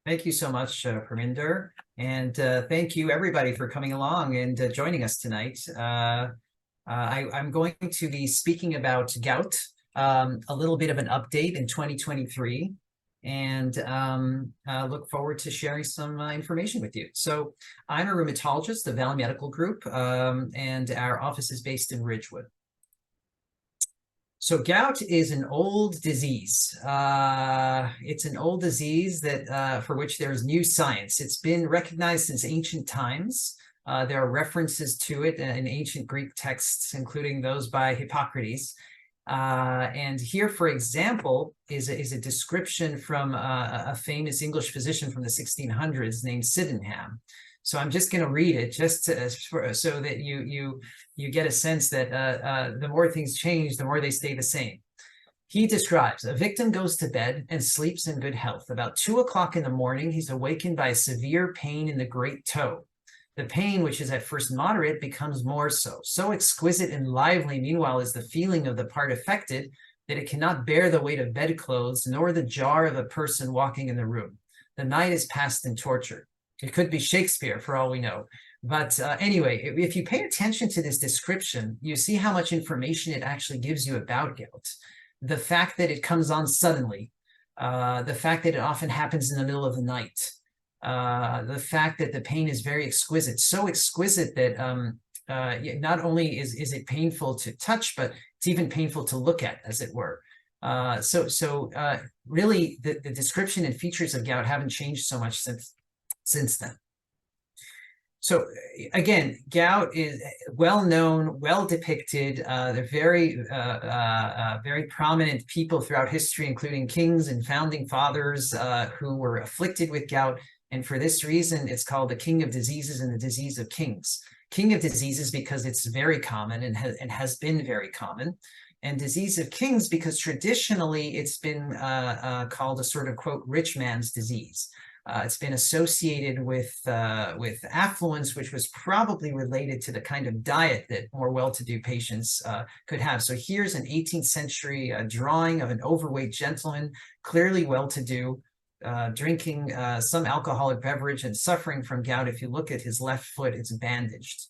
Thank you so much, Parminder. And thank you, everybody, for coming along and joining us tonight. I'm going to be speaking about gout, a little bit of an update in 2023, and look forward to sharing some information with you. So I'm a rheumatologist of Valley Medical Group, and our office is based in Ridgewood. So gout is an old disease. It's an old disease that for which there's new science. It's been recognized since ancient times. There are references to it in ancient Greek texts, including those by Hippocrates. And here, for example, is a description from a famous English physician from the 1600s named Sydenham. So I'm just going to read it so that you get a sense that the more things change, the more they stay the same. He describes, a victim goes to bed and sleeps in good health. About 2 o'clock in the morning, he's awakened by a severe pain in the great toe. The pain, which is at first moderate, becomes more so. So exquisite and lively, meanwhile, is the feeling of the part affected that it cannot bear the weight of bedclothes, nor the jar of a person walking in the room. The night is passed in torture. It could be Shakespeare, for all we know. But anyway, if you pay attention to this description, you see how much information it actually gives you about gout. The fact that it comes on suddenly, the fact that it often happens in the middle of the night, the fact that the pain is very exquisite, so exquisite that not only is it painful to touch, but it's even painful to look at, as it were. Really, the description and features of gout haven't changed so much since then. So again, gout is well known, well depicted. They're very prominent people throughout history, including kings and founding fathers who were afflicted with gout. And for this reason, it's called the king of diseases and the disease of kings. King of diseases because it's very common and has been very common. And disease of kings because traditionally it's been called a sort of, quote, rich man's disease. It's been associated with affluence, which was probably related to the kind of diet that more well-to-do patients could have. So here's an 18th century drawing of an overweight gentleman, clearly well-to-do, drinking some alcoholic beverage and suffering from gout. If you look at his left foot, it's bandaged.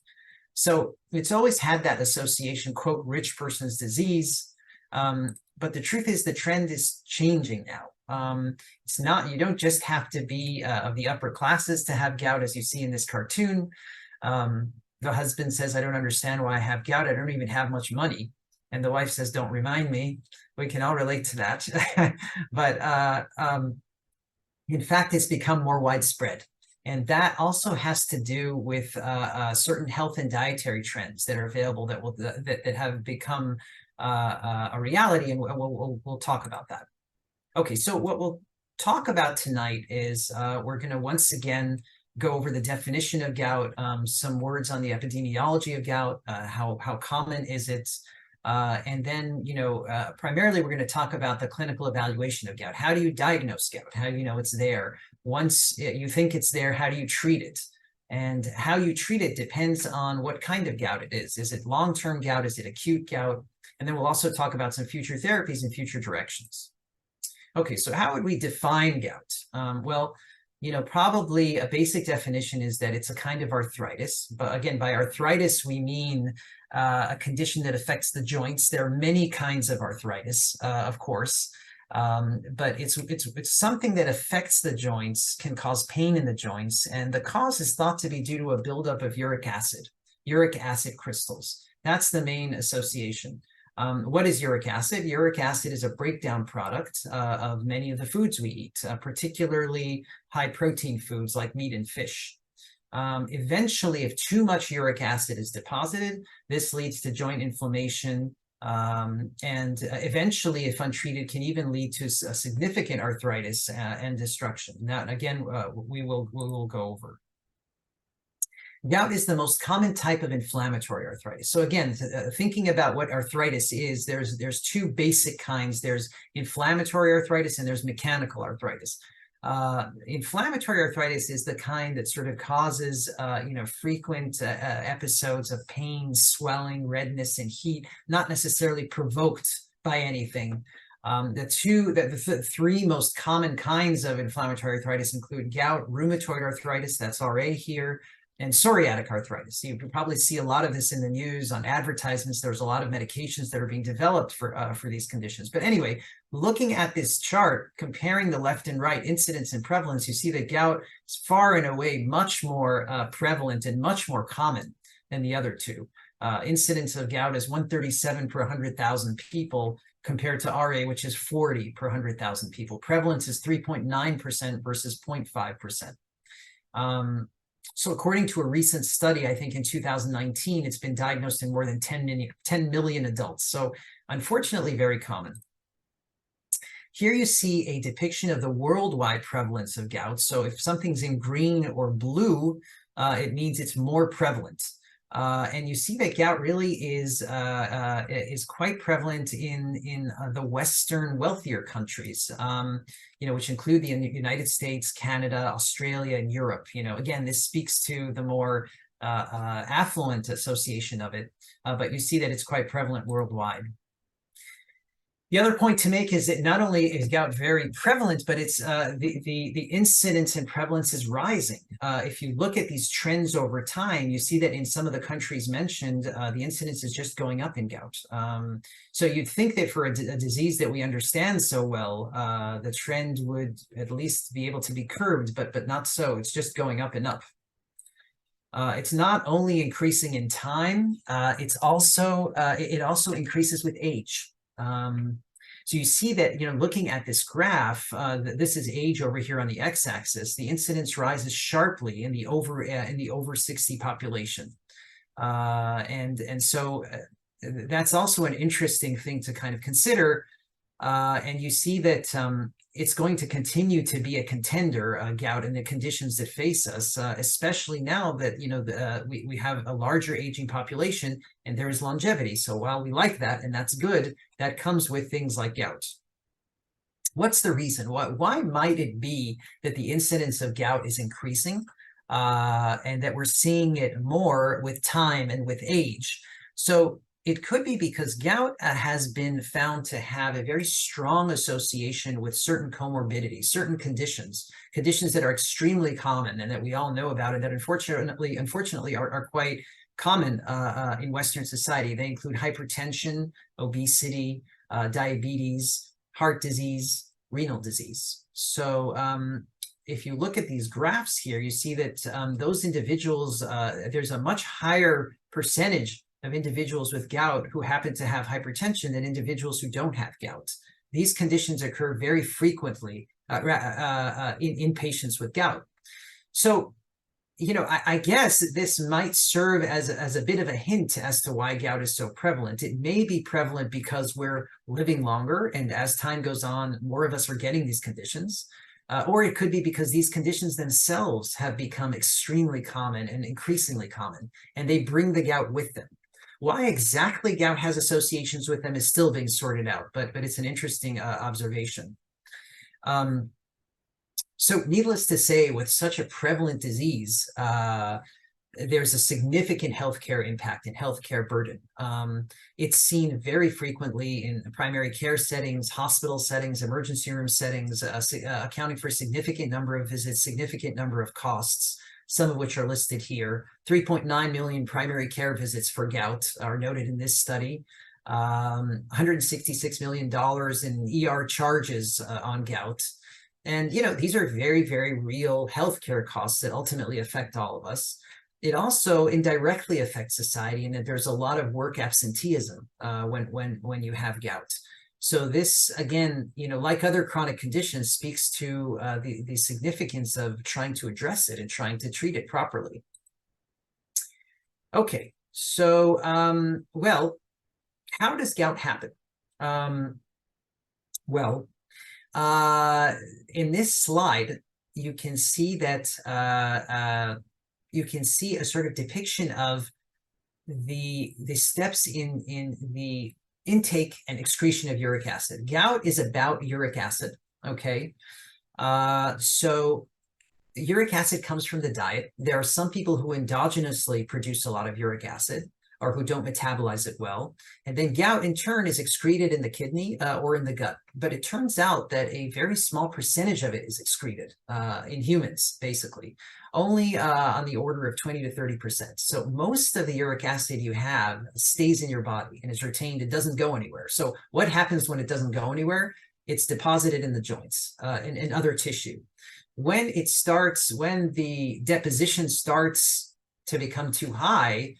So it's always had that association, quote, rich person's disease. But the truth is the trend is changing now. It's not, you don't just have to be of the upper classes to have gout, as you see in this cartoon. The husband says, I don't understand why I have gout. I don't even have much money. And the wife says, don't remind me. We can all relate to that. But in fact, it's become more widespread. And that also has to do with certain health and dietary trends that are available that have become a reality. And we'll talk about that. Okay, so what we'll talk about tonight is we're going to once again go over the definition of gout, some words on the epidemiology of gout, how common is it, and then, primarily we're going to talk about the clinical evaluation of gout. How do you diagnose gout? How do you know it's there? Once you think it's there, how do you treat it? And how you treat it depends on what kind of gout it is. Is it long-term gout? Is it acute gout? And then we'll also talk about some future therapies and future directions. Okay, so how would we define gout? Well, probably a basic definition is that it's a kind of arthritis. But again, by arthritis, we mean a condition that affects the joints. There are many kinds of arthritis, of course, but it's something that affects the joints, can cause pain in the joints, and the cause is thought to be due to a buildup of uric acid crystals. That's the main association. What is uric acid? Uric acid is a breakdown product of many of the foods we eat, particularly high protein foods like meat and fish. Eventually, if too much uric acid is deposited, this leads to joint inflammation, and eventually, if untreated, can even lead to a significant arthritis and destruction. Now, again, we will go over. Gout is the most common type of inflammatory arthritis. So again, thinking about what arthritis is, there's two basic kinds. There's inflammatory arthritis and there's mechanical arthritis. Inflammatory arthritis is the kind that sort of causes, frequent episodes of pain, swelling, redness, and heat, not necessarily provoked by anything. The three most common kinds of inflammatory arthritis include gout, rheumatoid arthritis, that's RA here, and psoriatic arthritis. You can probably see a lot of this in the news on advertisements. There's a lot of medications that are being developed for these conditions. But anyway, looking at this chart, comparing the left and right incidence and prevalence, you see that gout is far and away much more prevalent and much more common than the other two. Incidence of gout is 137 per 100,000 people compared to RA, which is 40 per 100,000 people. Prevalence is 3.9% versus 0.5%. So according to a recent study, I think in 2019, it's been diagnosed in more than 10 million adults. So unfortunately, very common. Here you see a depiction of the worldwide prevalence of gout. So if something's in green or blue, it means it's more prevalent. And you see that gout really is quite prevalent in the Western wealthier countries, which include the United States, Canada, Australia, and Europe. Again, this speaks to the more affluent association of it, but you see that it's quite prevalent worldwide. The other point to make is that not only is gout very prevalent, but it's the incidence and prevalence is rising. If you look at these trends over time, you see that in some of the countries mentioned, the incidence is just going up in gout. So you'd think that for a disease that we understand so well, the trend would at least be able to be curbed, but not so. It's just going up and up. It's not only increasing in time, it also increases with age. So you see that, looking at this graph, this is age over here on the x-axis. The incidence rises sharply in the over 60 population, and so that's also an interesting thing to kind of consider. And you see that it's going to continue to be a contender, gout, in the conditions that face us, especially now that we have a larger aging population and there is longevity. So while we like that, and that's good, that comes with things like gout. What's the reason? Why might it be that the incidence of gout is increasing, and that we're seeing it more with time and with age? So it could be because gout has been found to have a very strong association with certain comorbidities, certain conditions that are extremely common and that we all know about, and that unfortunately are quite common in Western society. They include hypertension, obesity, diabetes, heart disease, renal disease. So if you look at these graphs here, you see that those individuals, there's a much higher percentage of individuals with gout who happen to have hypertension than individuals who don't have gout. These conditions occur very frequently in patients with gout. So, I guess this might serve as a bit of a hint as to why gout is so prevalent. It may be prevalent because we're living longer, and as time goes on, more of us are getting these conditions. Or it could be because these conditions themselves have become extremely common and increasingly common, and they bring the gout with them. Why exactly gout has associations with them is still being sorted out, but it's an interesting observation. So needless to say, with such a prevalent disease, there's a significant healthcare impact and healthcare burden. It's seen very frequently in primary care settings, hospital settings, emergency room settings, accounting for a significant number of visits, significant number of costs, some of which are listed here. 3.9 million primary care visits for gout are noted in this study. $166 million in ER charges on gout. And, these are very, very real healthcare costs that ultimately affect all of us. It also indirectly affects society in that there's a lot of work absenteeism when you have gout. So this, again, like other chronic conditions, speaks to the significance of trying to address it and trying to treat it properly. Okay, so, well, how does gout happen? In this slide, you can see that you can see a sort of depiction of the steps in the intake and excretion of uric acid. Gout is about uric acid, okay? So uric acid comes from the diet. There are some people who endogenously produce a lot of uric acid. or who don't metabolize it well. And then gout in turn is excreted in the kidney or in the gut. But it turns out that a very small percentage of it is excreted in humans, basically, only on the order of 20 to 30%. So most of the uric acid you have stays in your body and is retained. It doesn't go anywhere. So what happens when it doesn't go anywhere? It's deposited in the joints and other tissue. When the deposition starts to become too high,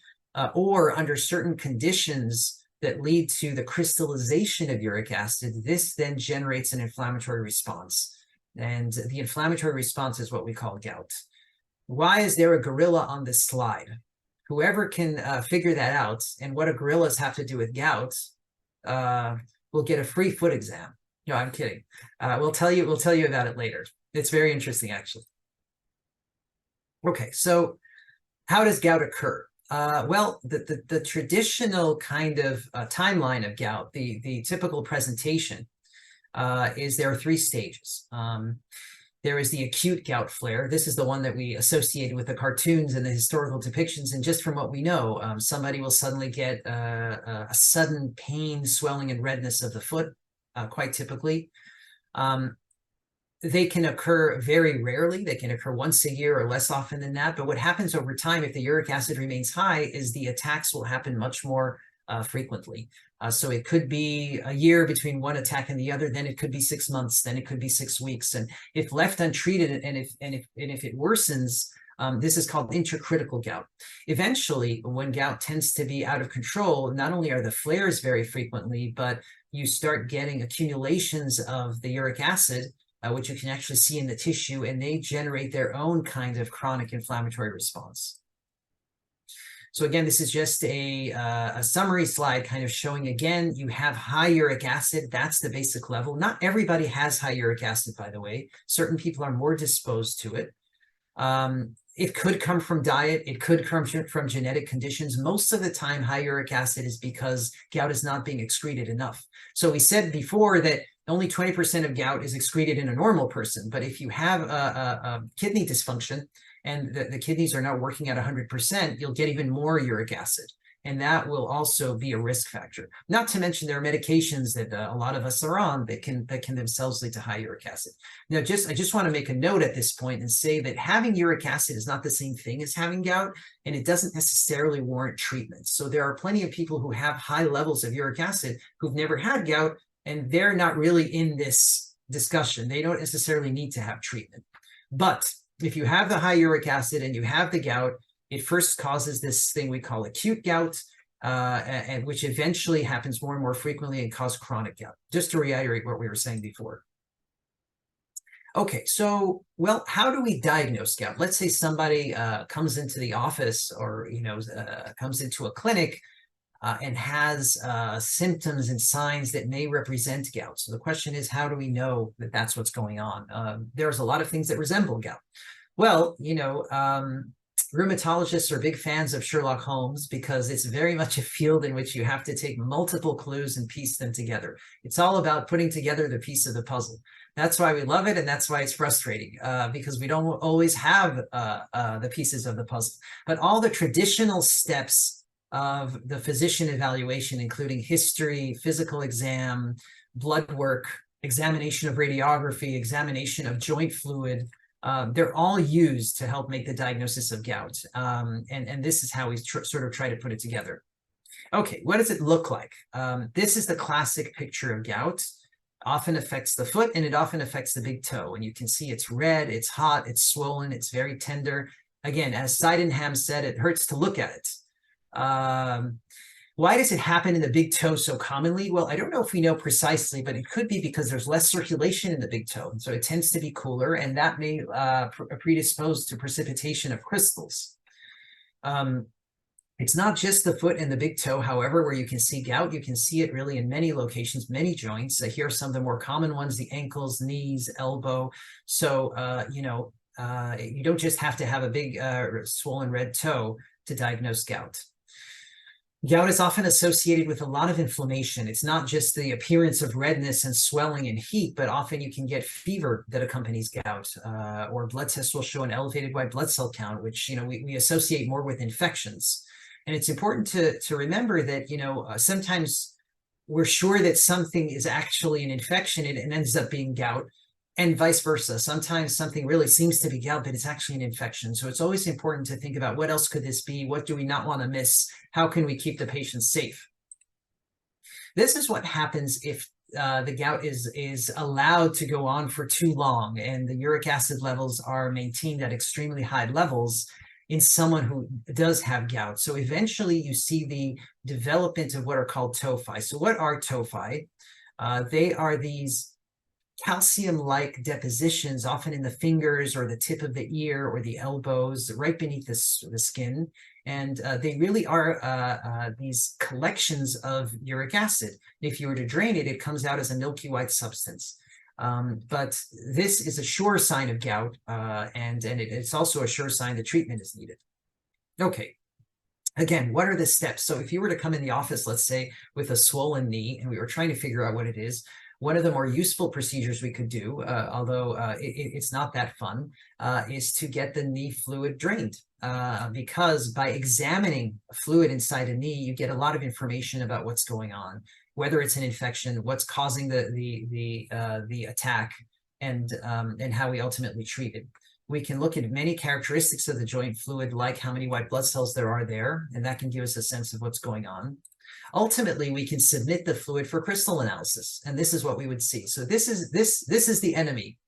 or under certain conditions that lead to the crystallization of uric acid, this then generates an inflammatory response. And the inflammatory response is what we call gout. Why is there a gorilla on this slide? Whoever can figure that out and what gorillas have to do with gout will get a free foot exam. No, I'm kidding. We'll tell you about it later. It's very interesting, actually. Okay, so how does gout occur? Well, the traditional kind of timeline of gout, the typical presentation, is there are 3 stages. There is the acute gout flare. This is the one that we associated with the cartoons and the historical depictions. And just from what we know, somebody will suddenly get a sudden pain, swelling, and redness of the foot, quite typically. They can occur very rarely. They can occur once a year or less often than that. But what happens over time, if the uric acid remains high, is the attacks will happen much more frequently. So it could be a year between one attack and the other, then it could be 6 months, then it could be 6 weeks. And if left untreated and if it worsens, this is called intracritical gout. Eventually, when gout tends to be out of control, not only are the flares very frequently, but you start getting accumulations of the uric acid, which you can actually see in the tissue, and they generate their own kind of chronic inflammatory response. So again, this is just a summary slide kind of showing, again, you have high uric acid. That's the basic level. Not everybody has high uric acid, by the way. Certain people are more disposed to it. It could come from diet. It could come from genetic conditions. Most of the time, high uric acid is because gout is not being excreted enough. So we said before that only 20% of gout is excreted in a normal person. But if you have a kidney dysfunction and the kidneys are not working at 100%, you'll get even more uric acid. And that will also be a risk factor. Not to mention there are medications that a lot of us are on that can themselves lead to high uric acid. Now, I just want to make a note at this point and say that having uric acid is not the same thing as having gout, and it doesn't necessarily warrant treatment. So there are plenty of people who have high levels of uric acid who've never had gout, and they're not really in this discussion. They don't necessarily need to have treatment. But if you have the high uric acid and you have the gout, it first causes this thing we call acute gout, and which eventually happens more and more frequently and causes chronic gout, just to reiterate what we were saying before. Okay, so, well, how do we diagnose gout? Let's say somebody comes into the office or, comes into a clinic and has symptoms and signs that may represent gout. So the question is, how do we know that that's what's going on? There's a lot of things that resemble gout. Well, rheumatologists are big fans of Sherlock Holmes because it's very much a field in which you have to take multiple clues and piece them together. It's all about putting together the piece of the puzzle. That's why we love it, and that's why it's frustrating, because we don't always have the pieces of the puzzle. But all the traditional steps of the physician evaluation, including history, physical exam, blood work, examination of radiography, examination of joint fluid, they're all used to help make the diagnosis of gout. And this is how we sort of try to put it together. Okay, what does it look like? This is the classic picture of gout. Often affects the foot, and it often affects the big toe. And you can see it's red, it's hot, it's swollen, it's very tender. Again, as Zaider said, it hurts to look at it. Why does it happen in the big toe so commonly? Well, I don't know if we know precisely, but it could be because there's less circulation in the big toe. So it tends to be cooler, and that may predispose to precipitation of crystals. It's not just the foot and the big toe, however, where you can see gout. You can see it really in many locations, many joints. Here are some of the more common ones: the ankles, knees, elbow. So, you don't just have to have a big swollen red toe to diagnose gout. Gout is often associated with a lot of inflammation. It's not just the appearance of redness and swelling and heat, but often you can get fever that accompanies gout, or blood tests will show an elevated white blood cell count, which we associate more with infections. And it's important to remember that, sometimes we're sure that something is actually an infection and ends up being gout, and vice versa. Sometimes something really seems to be gout, but it's actually an infection. So it's always important to think about, what else could this be? What do we not want to miss? How can we keep the patient safe? This is what happens if the gout is allowed to go on for too long and the uric acid levels are maintained at extremely high levels in someone who does have gout. So eventually you see the development of what are called tophi. So what are tophi? They are these calcium-like depositions, often in the fingers or the tip of the ear or the elbows, right beneath the skin. And they really are these collections of uric acid. If you were to drain it, it comes out as a milky white substance. But this is a sure sign of gout, and it's also a sure sign that treatment is needed. Okay. Again, what are the steps? So if you were to come in the office, let's say, with a swollen knee, and we were trying to figure out what it is, one of the more useful procedures we could do, although it's not that fun, is to get the knee fluid drained. Because by examining fluid inside a knee, you get a lot of information about what's going on, whether it's an infection, what's causing the attack, and how we ultimately treat it. We can look at many characteristics of the joint fluid, like how many white blood cells there are there, and that can give us a sense of what's going on. Ultimately, we can submit the fluid for crystal analysis, and this is what we would see. So this is the enemy.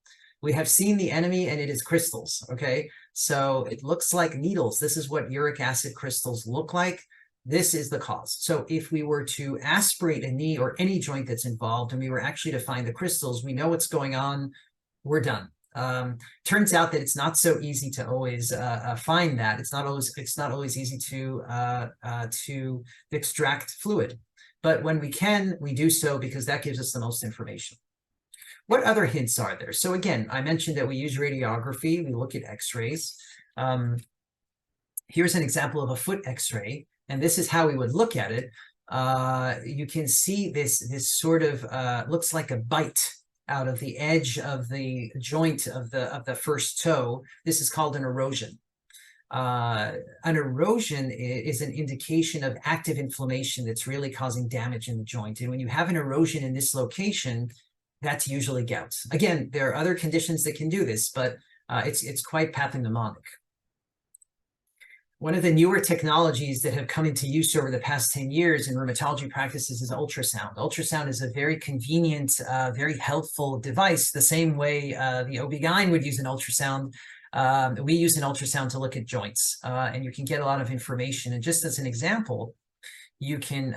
We have seen the enemy, and it is crystals, okay? So it looks like needles. This is what uric acid crystals look like. This is the cause. So if we were to aspirate a knee or any joint that's involved, and we were actually to find the crystals, we know what's going on, we're done. Turns out that it's not so easy to always find that. It's not always easy to extract fluid, but when we can, we do so because that gives us the most information. What other hints are there? So again, I mentioned that we use radiography. We look at X-rays. Here's an example of a foot X-ray, and this is how we would look at it. You can see this sort of looks like a bite out of the edge of the joint of the first toe. This is called an erosion. An erosion is an indication of active inflammation that's really causing damage in the joint. And when you have an erosion in this location, that's usually gout. Again, there are other conditions that can do this, but it's quite pathognomonic. One of the newer technologies that have come into use over the past 10 years in rheumatology practices is ultrasound. Ultrasound is a very convenient, very helpful device, the same way the OB-GYN would use an ultrasound. We use an ultrasound to look at joints, and you can get a lot of information. And just as an example, you can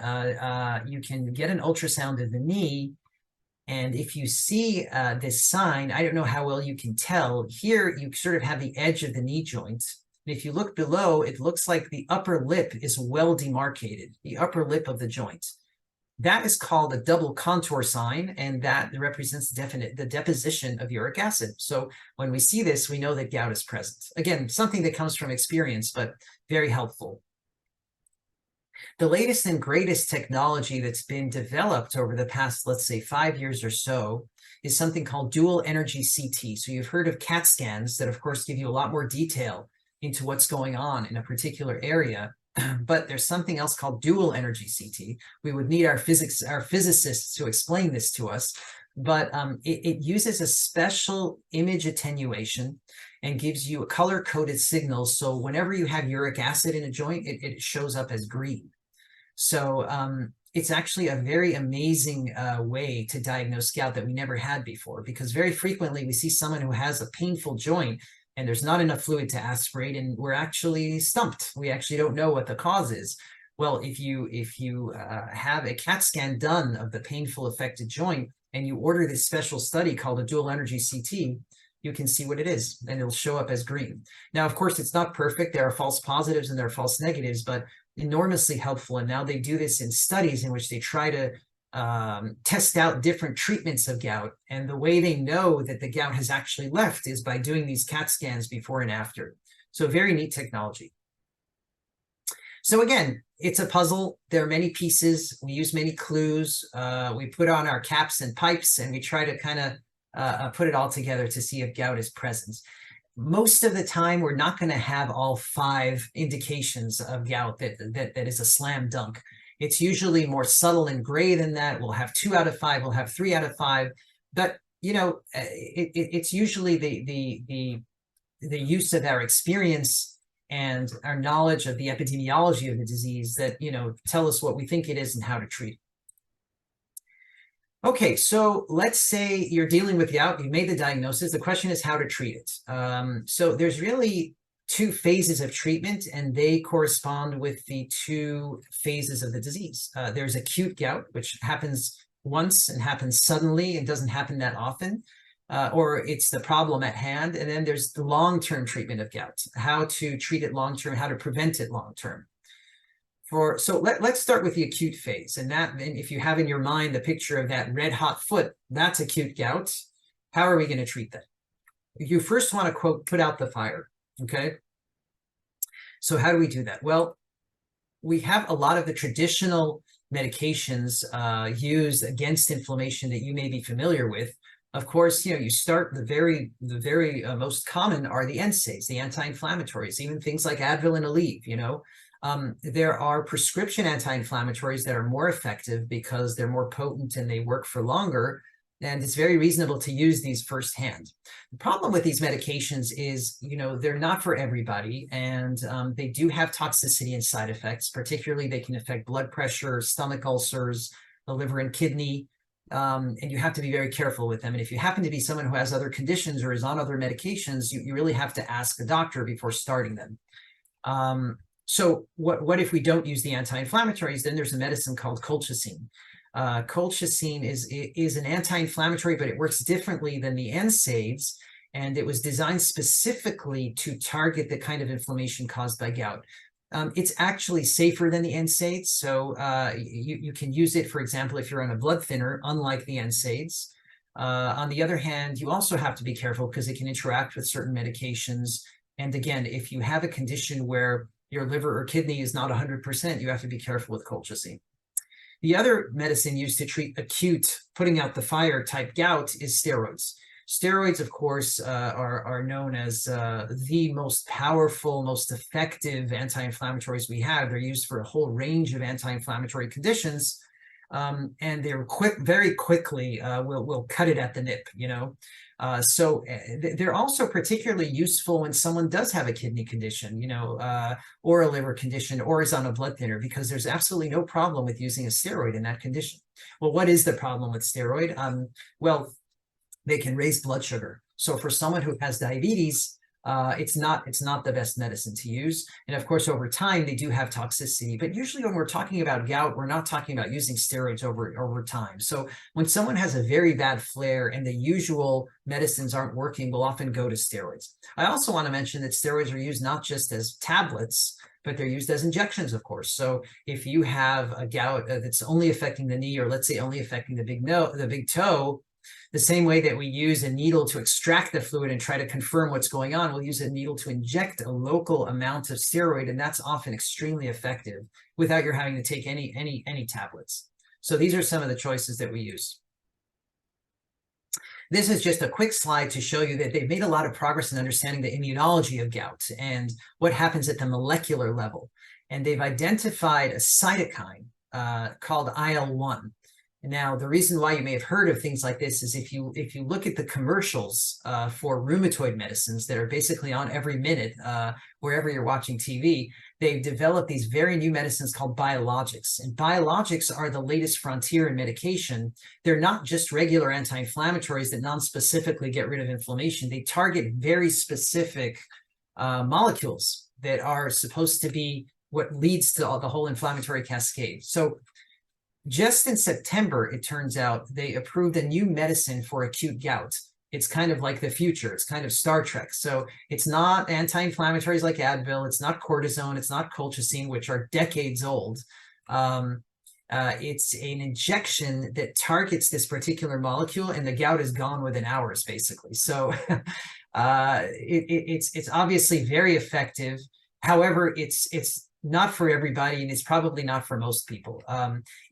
get an ultrasound of the knee, and if you see this sign, I don't know how well you can tell, here you sort of have the edge of the knee joint. And if you look below, it looks like the upper lip is well demarcated, the upper lip of the joint. That is called a double contour sign, and that represents the deposition of uric acid. So when we see this, we know that gout is present. Again, something that comes from experience, but very helpful. The latest and greatest technology that's been developed over the past, let's say, 5 years or so is something called dual energy CT. So you've heard of CAT scans that, of course, give you a lot more detail into what's going on in a particular area. But there's something else called dual energy CT. We would need our physicists to explain this to us. But it uses a special image attenuation and gives you a color-coded signal. So whenever you have uric acid in a joint, it shows up as green. So it's actually a very amazing way to diagnose gout that we never had before, because very frequently we see someone who has a painful joint and there's not enough fluid to aspirate, and we're actually stumped. We actually don't know what the cause is. Well, if you have a CAT scan done of the painful affected joint and you order this special study called a dual energy CT, you can see what it is, and it'll show up as green. Now, of course, it's not perfect. There are false positives and there are false negatives, but enormously helpful. And now they do this in studies in which they try to test out different treatments of gout. And the way they know that the gout has actually left is by doing these CAT scans before and after. So very neat technology. So again, it's a puzzle. There are many pieces. We use many clues. We put on our caps and pipes, and we try to kind of put it all together to see if gout is present. most of the time, we're not going to have all 5 indications of gout that is a slam dunk. It's usually more subtle and gray than that. We'll have 2 out of 5, we'll have 3 out of 5, but it's usually the use of our experience and our knowledge of the epidemiology of the disease that tell us what we think it is and how to treat it. Okay, so let's say you're dealing with gout, you made the diagnosis. The question is how to treat it. So there's really 2 phases of treatment, and they correspond with the 2 phases of the disease. There's acute gout, which happens once and happens suddenly and doesn't happen that often, or it's the problem at hand. And then there's the long-term treatment of gout, how to treat it long-term, how to prevent it long-term. So let's start with the acute phase. And if you have in your mind the picture of that red hot foot, that's acute gout. How are we going to treat that? You first want to, quote, put out the fire. Okay. So how do we do that? Well, we have a lot of the traditional medications used against inflammation that you may be familiar with. Of course, you start the very most common are the NSAIDs, the anti-inflammatories, even things like Advil and Aleve, there are prescription anti-inflammatories that are more effective because they're more potent and they work for longer, and it's very reasonable to use these firsthand. The problem with these medications is, they're not for everybody, and they do have toxicity and side effects. Particularly, they can affect blood pressure, stomach ulcers, the liver and kidney, and you have to be very careful with them. And if you happen to be someone who has other conditions or is on other medications, you really have to ask a doctor before starting them. So what if we don't use the anti-inflammatories? Then there's a medicine called colchicine. Colchicine is an anti-inflammatory, but it works differently than the NSAIDs, and it was designed specifically to target the kind of inflammation caused by gout. It's actually safer than the NSAIDs, so you can use it, for example, if you're on a blood thinner, unlike the NSAIDs. On the other hand, you also have to be careful because it can interact with certain medications. And again, if you have a condition where your liver or kidney is not 100%, you have to be careful with colchicine. The other medicine used to treat acute, putting out the fire type gout is steroids. Steroids, of course, are known as the most powerful, most effective anti-inflammatories we have. They're used for a whole range of anti-inflammatory conditions, and they're very quickly will cut it at the nip, So they're also particularly useful when someone does have a kidney condition, or a liver condition, or is on a blood thinner, because there's absolutely no problem with using a steroid in that condition. Well, what is the problem with steroid? Well, they can raise blood sugar. So for someone who has diabetes, it's not the best medicine to use. And of course, over time, they do have toxicity. But usually when we're talking about gout, we're not talking about using steroids over time. So when someone has a very bad flare and the usual medicines aren't working, we'll often go to steroids. I also want to mention that steroids are used not just as tablets, but they're used as injections, of course. So if you have a gout that's only affecting the knee, or let's say only affecting the big toe, the same way that we use a needle to extract the fluid and try to confirm what's going on, we'll use a needle to inject a local amount of steroid, and that's often extremely effective without your having to take any tablets. So these are some of the choices that we use. This is just a quick slide to show you that they've made a lot of progress in understanding the immunology of gout and what happens at the molecular level. And they've identified a cytokine called IL-1. Now, the reason why you may have heard of things like this is if you look at the commercials for rheumatoid medicines that are basically on every minute, wherever you're watching TV, they've developed these very new medicines called biologics. And biologics are the latest frontier in medication. They're not just regular anti-inflammatories that non-specifically get rid of inflammation. They target very specific molecules that are supposed to be what leads to the whole inflammatory cascade. So just in September, it turns out, they approved a new medicine for acute gout. It's kind of like the future. It's kind of Star Trek. So it's not anti-inflammatories like Advil. It's not cortisone. It's not colchicine, which are decades old. It's an injection that targets this particular molecule, and the gout is gone within hours, basically. So it's obviously very effective. However, it's not for everybody, and it's probably not for most people.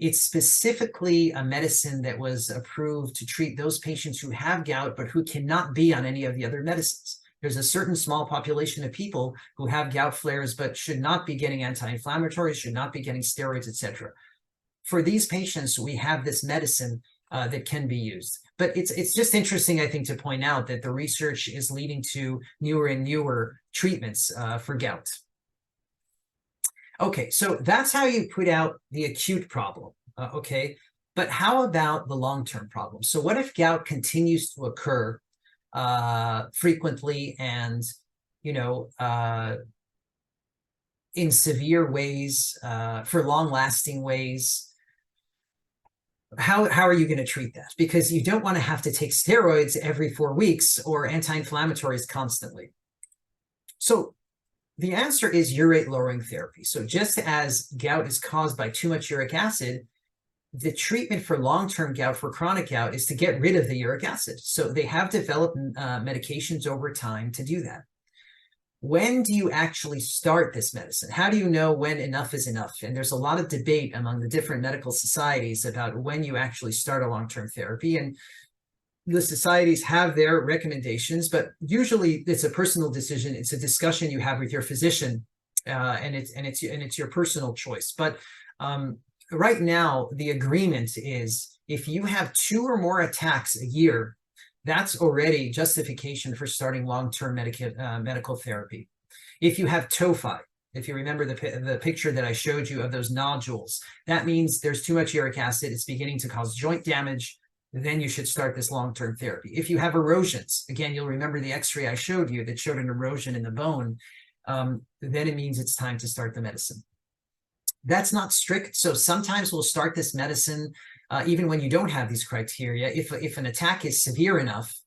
It's specifically a medicine that was approved to treat those patients who have gout, but who cannot be on any of the other medicines. There's a certain small population of people who have gout flares, but should not be getting anti-inflammatories, should not be getting steroids, etc. For these patients, we have this medicine that can be used. But it's just interesting, I think, to point out that the research is leading to newer and newer treatments for gout. Okay, so that's how you put out the acute problem, okay? But how about the long-term problem? So what if gout continues to occur frequently and, you know, in severe ways, for long-lasting ways? How are you going to treat that? Because you don't want to have to take steroids every 4 weeks or anti-inflammatories constantly. So the answer is urate lowering therapy. So just as gout is caused by too much uric acid, the treatment for long-term gout, for chronic gout, is to get rid of the uric acid. So they have developed medications over time to do that. When do you actually start this medicine? How do you know when enough is enough? And there's a lot of debate among the different medical societies about when you actually start a long-term therapy. And the societies have their recommendations, but usually it's a personal decision. It's a discussion you have with your physician, and it's your personal choice. But right now, the agreement is if you have 2 or more attacks a year, that's already justification for starting long-term medical therapy. If you have tophi, if you remember the picture that I showed you of those nodules, that means there's too much uric acid. It's beginning to cause joint damage. Then you should start this long-term therapy. If you have erosions, again, you'll remember the x-ray I showed you that showed an erosion in the bone, then it means it's time to start the medicine. That's not strict. So sometimes we'll start this medicine even when you don't have these criteria. If an attack is severe enough,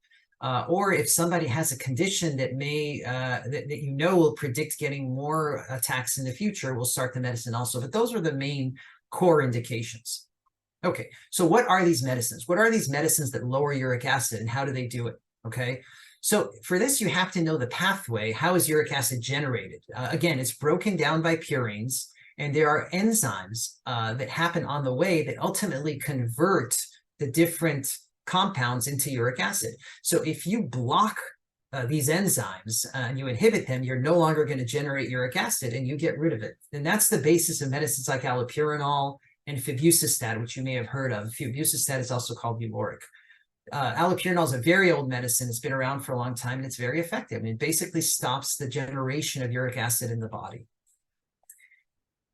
or if somebody has a condition that may that you know will predict getting more attacks in the future, we'll start the medicine also. But those are the main core indications. Okay, so what are these medicines? What are these medicines that lower uric acid, and how do they do it? Okay, so for this, you have to know the pathway. How is uric acid generated? Again, it's broken down by purines, and there are enzymes that happen on the way that ultimately convert the different compounds into uric acid. So if you block these enzymes and you inhibit them, you're no longer going to generate uric acid, and you get rid of it. And that's the basis of medicines like allopurinol and febuxostat, which you may have heard of. Febuxostat is also called Uloric. Allopurinol is a very old medicine. It's been around for a long time, and it's very effective. And it basically stops the generation of uric acid in the body.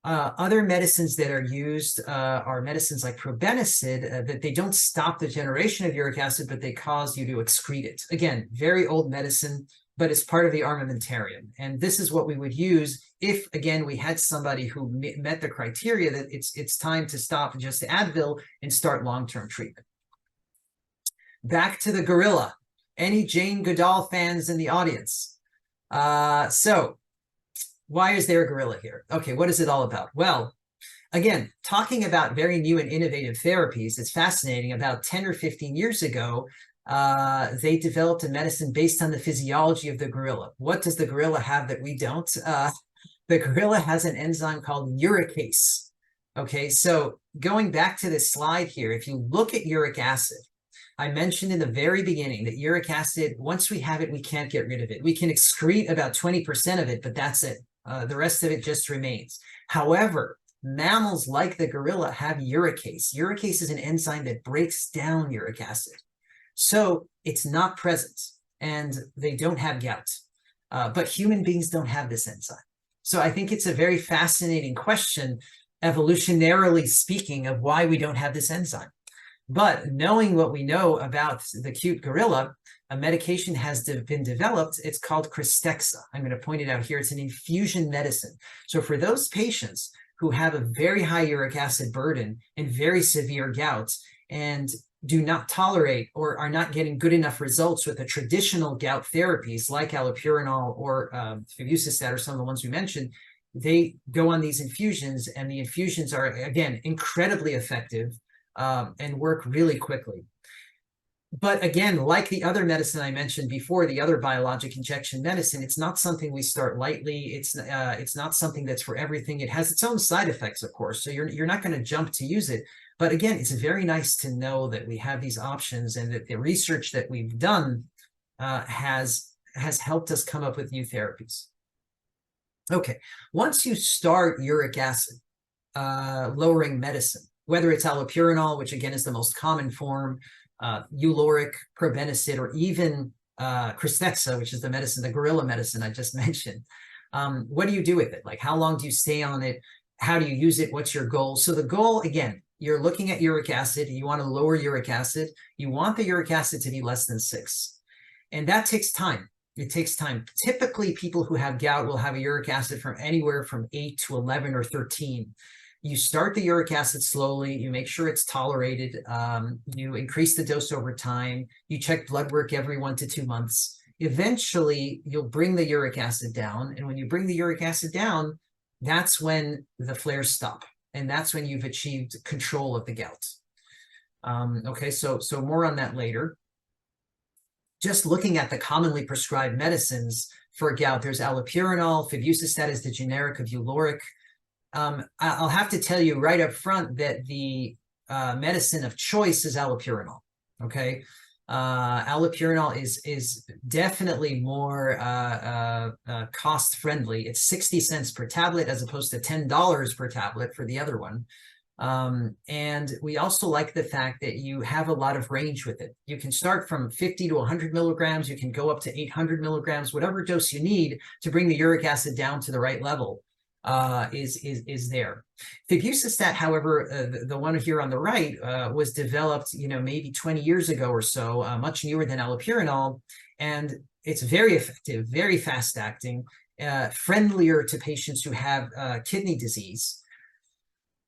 Other medicines that are used are medicines like probenecid, that they don't stop the generation of uric acid, but they cause you to excrete it. Again, very old medicine, but it's part of the armamentarium. And this is what we would use if, again, we had somebody who met the criteria that it's time to stop just Advil and start long-term treatment. Back to the gorilla. Any Jane Goodall fans in the audience? So why is there a gorilla here? Okay, what is it all about? Well, again, talking about very new and innovative therapies, it's fascinating. About 10 or 15 years ago, they developed a medicine based on the physiology of the gorilla. What does the gorilla have that we don't? The gorilla has an enzyme called uricase. Okay, so going back to this slide here, if you look at uric acid, I mentioned in the very beginning that uric acid, once we have it, we can't get rid of it. We can excrete about 20% of it, but that's it. The rest of it just remains. However, mammals like the gorilla have uricase. Uricase is an enzyme that breaks down uric acid. So it's not present, and they don't have gout. But human beings don't have this enzyme. So I think it's a very fascinating question, evolutionarily speaking, of why we don't have this enzyme. But knowing what we know about the cute gorilla, a medication has been developed. It's called Krystexxa. I'm going to point it out here. It's an infusion medicine. So for those patients who have a very high uric acid burden and very severe gout and do not tolerate or are not getting good enough results with the traditional gout therapies like allopurinol or febuxostat or some of the ones we mentioned, they go on these infusions, and the infusions are, again, incredibly effective and work really quickly. But again, like the other medicine I mentioned before, the other biologic injection medicine, it's not something we start lightly. It's not something that's for everything. It has its own side effects, of course, so you're not going to jump to use it. But again, it's very nice to know that we have these options, and that the research that we've done has has helped us come up with new therapies. Okay, once you start uric acid lowering medicine, whether it's allopurinol, which again is the most common form, Uloric, probenecid, or even Krystexxa, which is the medicine, the gorilla medicine I just mentioned. What do you do with it? Like, how long do you stay on it? How do you use it? What's your goal? So the goal, again, you're looking at uric acid. You want to lower uric acid. You want the uric acid to be less than 6. And that takes time. It takes time. Typically, people who have gout will have a uric acid from anywhere from 8 to 11 or 13. You start the uric acid slowly. You make sure it's tolerated. You increase the dose over time. You check blood work every 1 to 2 months. Eventually, you'll bring the uric acid down. And when you bring the uric acid down, that's when the flares stop. And that's when you've achieved control of the gout. Okay, so more on that later. Just looking at the commonly prescribed medicines for gout, there's allopurinol. Febuxostat is the generic of Uloric. I'll have to tell you right up front that the medicine of choice is allopurinol. Okay, allopurinol is definitely more cost friendly. It's 60 cents per tablet as opposed to $10 per tablet for the other one. And we also like the fact that you have a lot of range with it. You can start from 50 to 100 milligrams. You can go up to 800 milligrams, whatever dose you need to bring the uric acid down to the right level. Is there. Febuxostat, however, the one here on the right, was developed, maybe 20 years ago or so, much newer than allopurinol, and it's very effective, very fast acting, friendlier to patients who have kidney disease.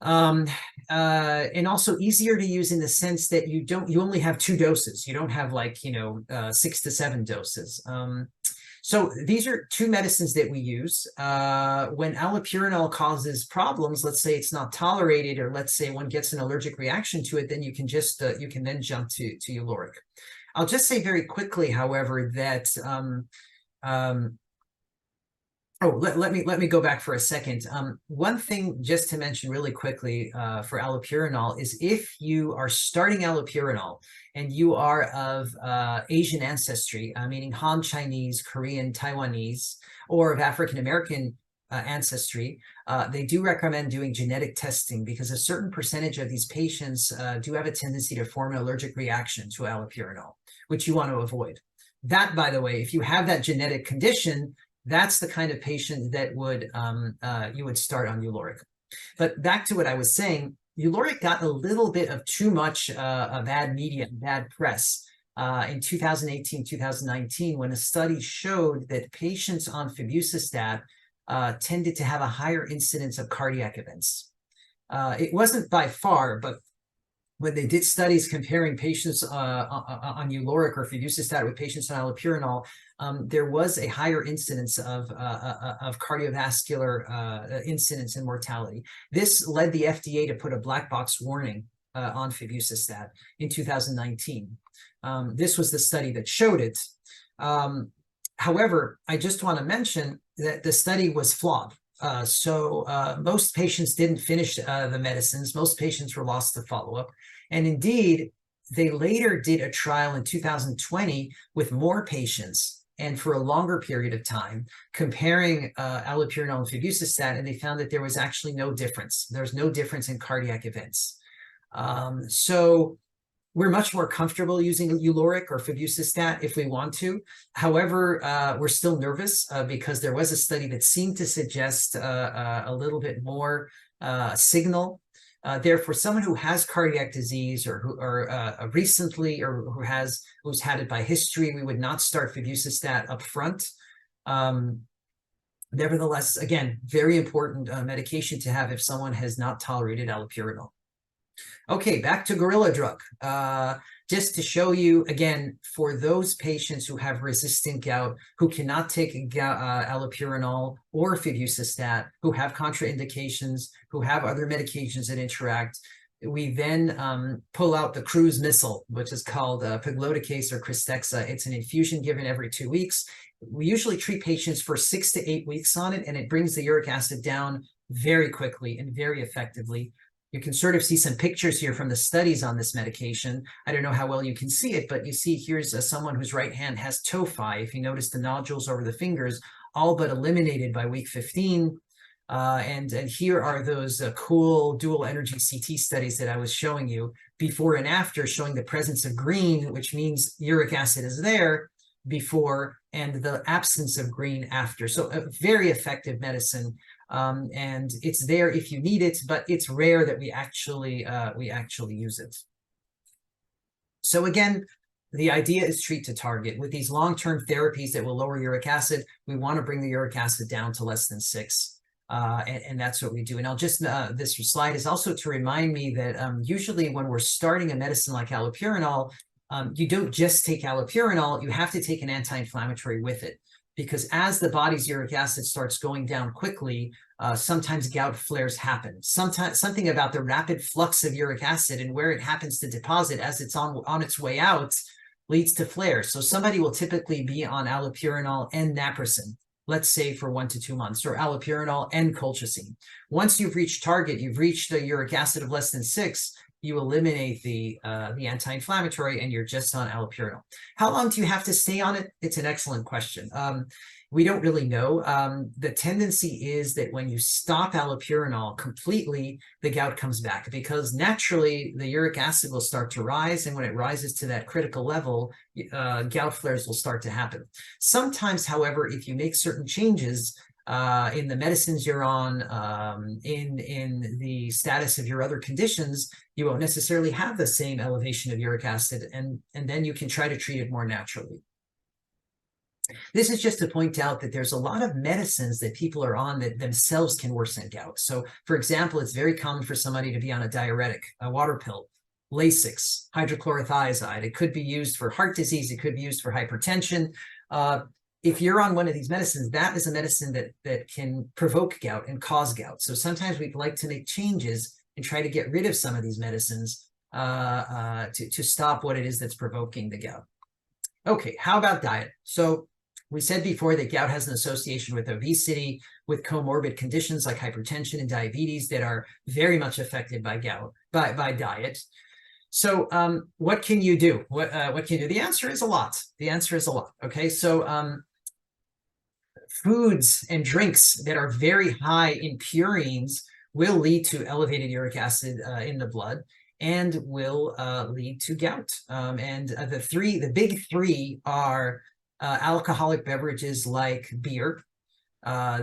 And also easier to use in the sense that you only have 2 doses. You don't have like, 6 to 7 doses. So these are 2 medicines that we use. When allopurinol causes problems, let's say it's not tolerated, or let's say one gets an allergic reaction to it, then you can just, you can then jump to Uloric. I'll just say very quickly, however, that, let me go back for a second. One thing just to mention really quickly for allopurinol is if you are starting allopurinol and you are of Asian ancestry, meaning Han Chinese, Korean, Taiwanese, or of African American ancestry, they do recommend doing genetic testing because a certain percentage of these patients do have a tendency to form an allergic reaction to allopurinol, which you want to avoid. That, by the way, if you have that genetic condition, that's the kind of patient that would you would start on Uloric. But back to what I was saying, Uloric got a little bit of too much bad media, bad press in 2018, 2019, when a study showed that patients on Febuxostat tended to have a higher incidence of cardiac events. It wasn't by far, but when they did studies comparing patients on Uloric or Febuxostat with patients on allopurinol, there was a higher incidence of cardiovascular incidence and mortality. This led the FDA to put a black box warning on Febuxostat in 2019. This was the study that showed it. However, I just want to mention that the study was flawed. Most patients didn't finish the medicines. Most patients were lost to follow-up. And indeed, they later did a trial in 2020 with more patients and for a longer period of time, comparing allopurinol and Febuxostat, and they found that there was actually no difference. There's no difference in cardiac events. So we're much more comfortable using Uloric or Febuxostat if we want to. However, we're still nervous because there was a study that seemed to suggest a little bit more signal. Therefore, someone who has cardiac disease or who recently or who's had it by history, we would not start Febuxostat up front. Nevertheless, again, very important medication to have if someone has not tolerated allopurinol. Okay, back to gorilla drug. Just to show you, again, for those patients who have resistant gout, who cannot take allopurinol or Febuxostat, who have contraindications, who have other medications that interact, we then pull out the cruise missile, which is called pegloticase or Krystexxa. It's an infusion given every 2 weeks. We usually treat patients for 6 to 8 weeks on it, and it brings the uric acid down very quickly and very effectively. You can sort of see some pictures here from the studies on this medication. I don't know how well you can see it, but you see here's someone whose right hand has tophi. If you notice the nodules over the fingers, all but eliminated by week 15. And here are those cool dual energy CT studies that I was showing you before and after, showing the presence of green, which means uric acid is there before, and the absence of green after. So a very effective medicine. And it's there if you need it, but it's rare that we actually use it. So again, the idea is treat to target. With these long-term therapies that will lower uric acid, we want to bring the uric acid down to less than 6. And that's what we do. And I'll just, this slide is also to remind me that usually when we're starting a medicine like allopurinol, you don't just take allopurinol, you have to take an anti-inflammatory with it. Because as the body's uric acid starts going down quickly, sometimes gout flares happen. Sometimes something about the rapid flux of uric acid and where it happens to deposit as it's on its way out leads to flares. So somebody will typically be on allopurinol and naproxen, let's say for 1 to 2 months, or allopurinol and colchicine. Once you've reached target, you've reached a uric acid of less than 6, you eliminate the anti-inflammatory and you're just on allopurinol. How long do you have to stay on it? It's an excellent question. We don't really know. The tendency is that when you stop allopurinol completely, the gout comes back, because naturally the uric acid will start to rise, and when it rises to that critical level, gout flares will start to happen. Sometimes, however, if you make certain changes in the medicines you're on, in the status of your other conditions, you won't necessarily have the same elevation of uric acid, and then you can try to treat it more naturally. This is just to point out that there's a lot of medicines that people are on that themselves can worsen gout. So, for example, it's very common for somebody to be on a diuretic, a water pill, Lasix, hydrochlorothiazide. It could be used for heart disease. It could be used for hypertension. If you're on one of these medicines, that is a medicine that can provoke gout and cause gout. So sometimes we'd like to make changes and try to get rid of some of these medicines to stop what it is that's provoking the gout. Okay, how about diet? So we said before that gout has an association with obesity, with comorbid conditions like hypertension and diabetes that are very much affected by gout, by diet. So what can you do? What can you do? The answer is a lot. The answer is a lot. Okay, so foods and drinks that are very high in purines will lead to elevated uric acid in the blood, and will lead to gout. And the big three are alcoholic beverages like beer.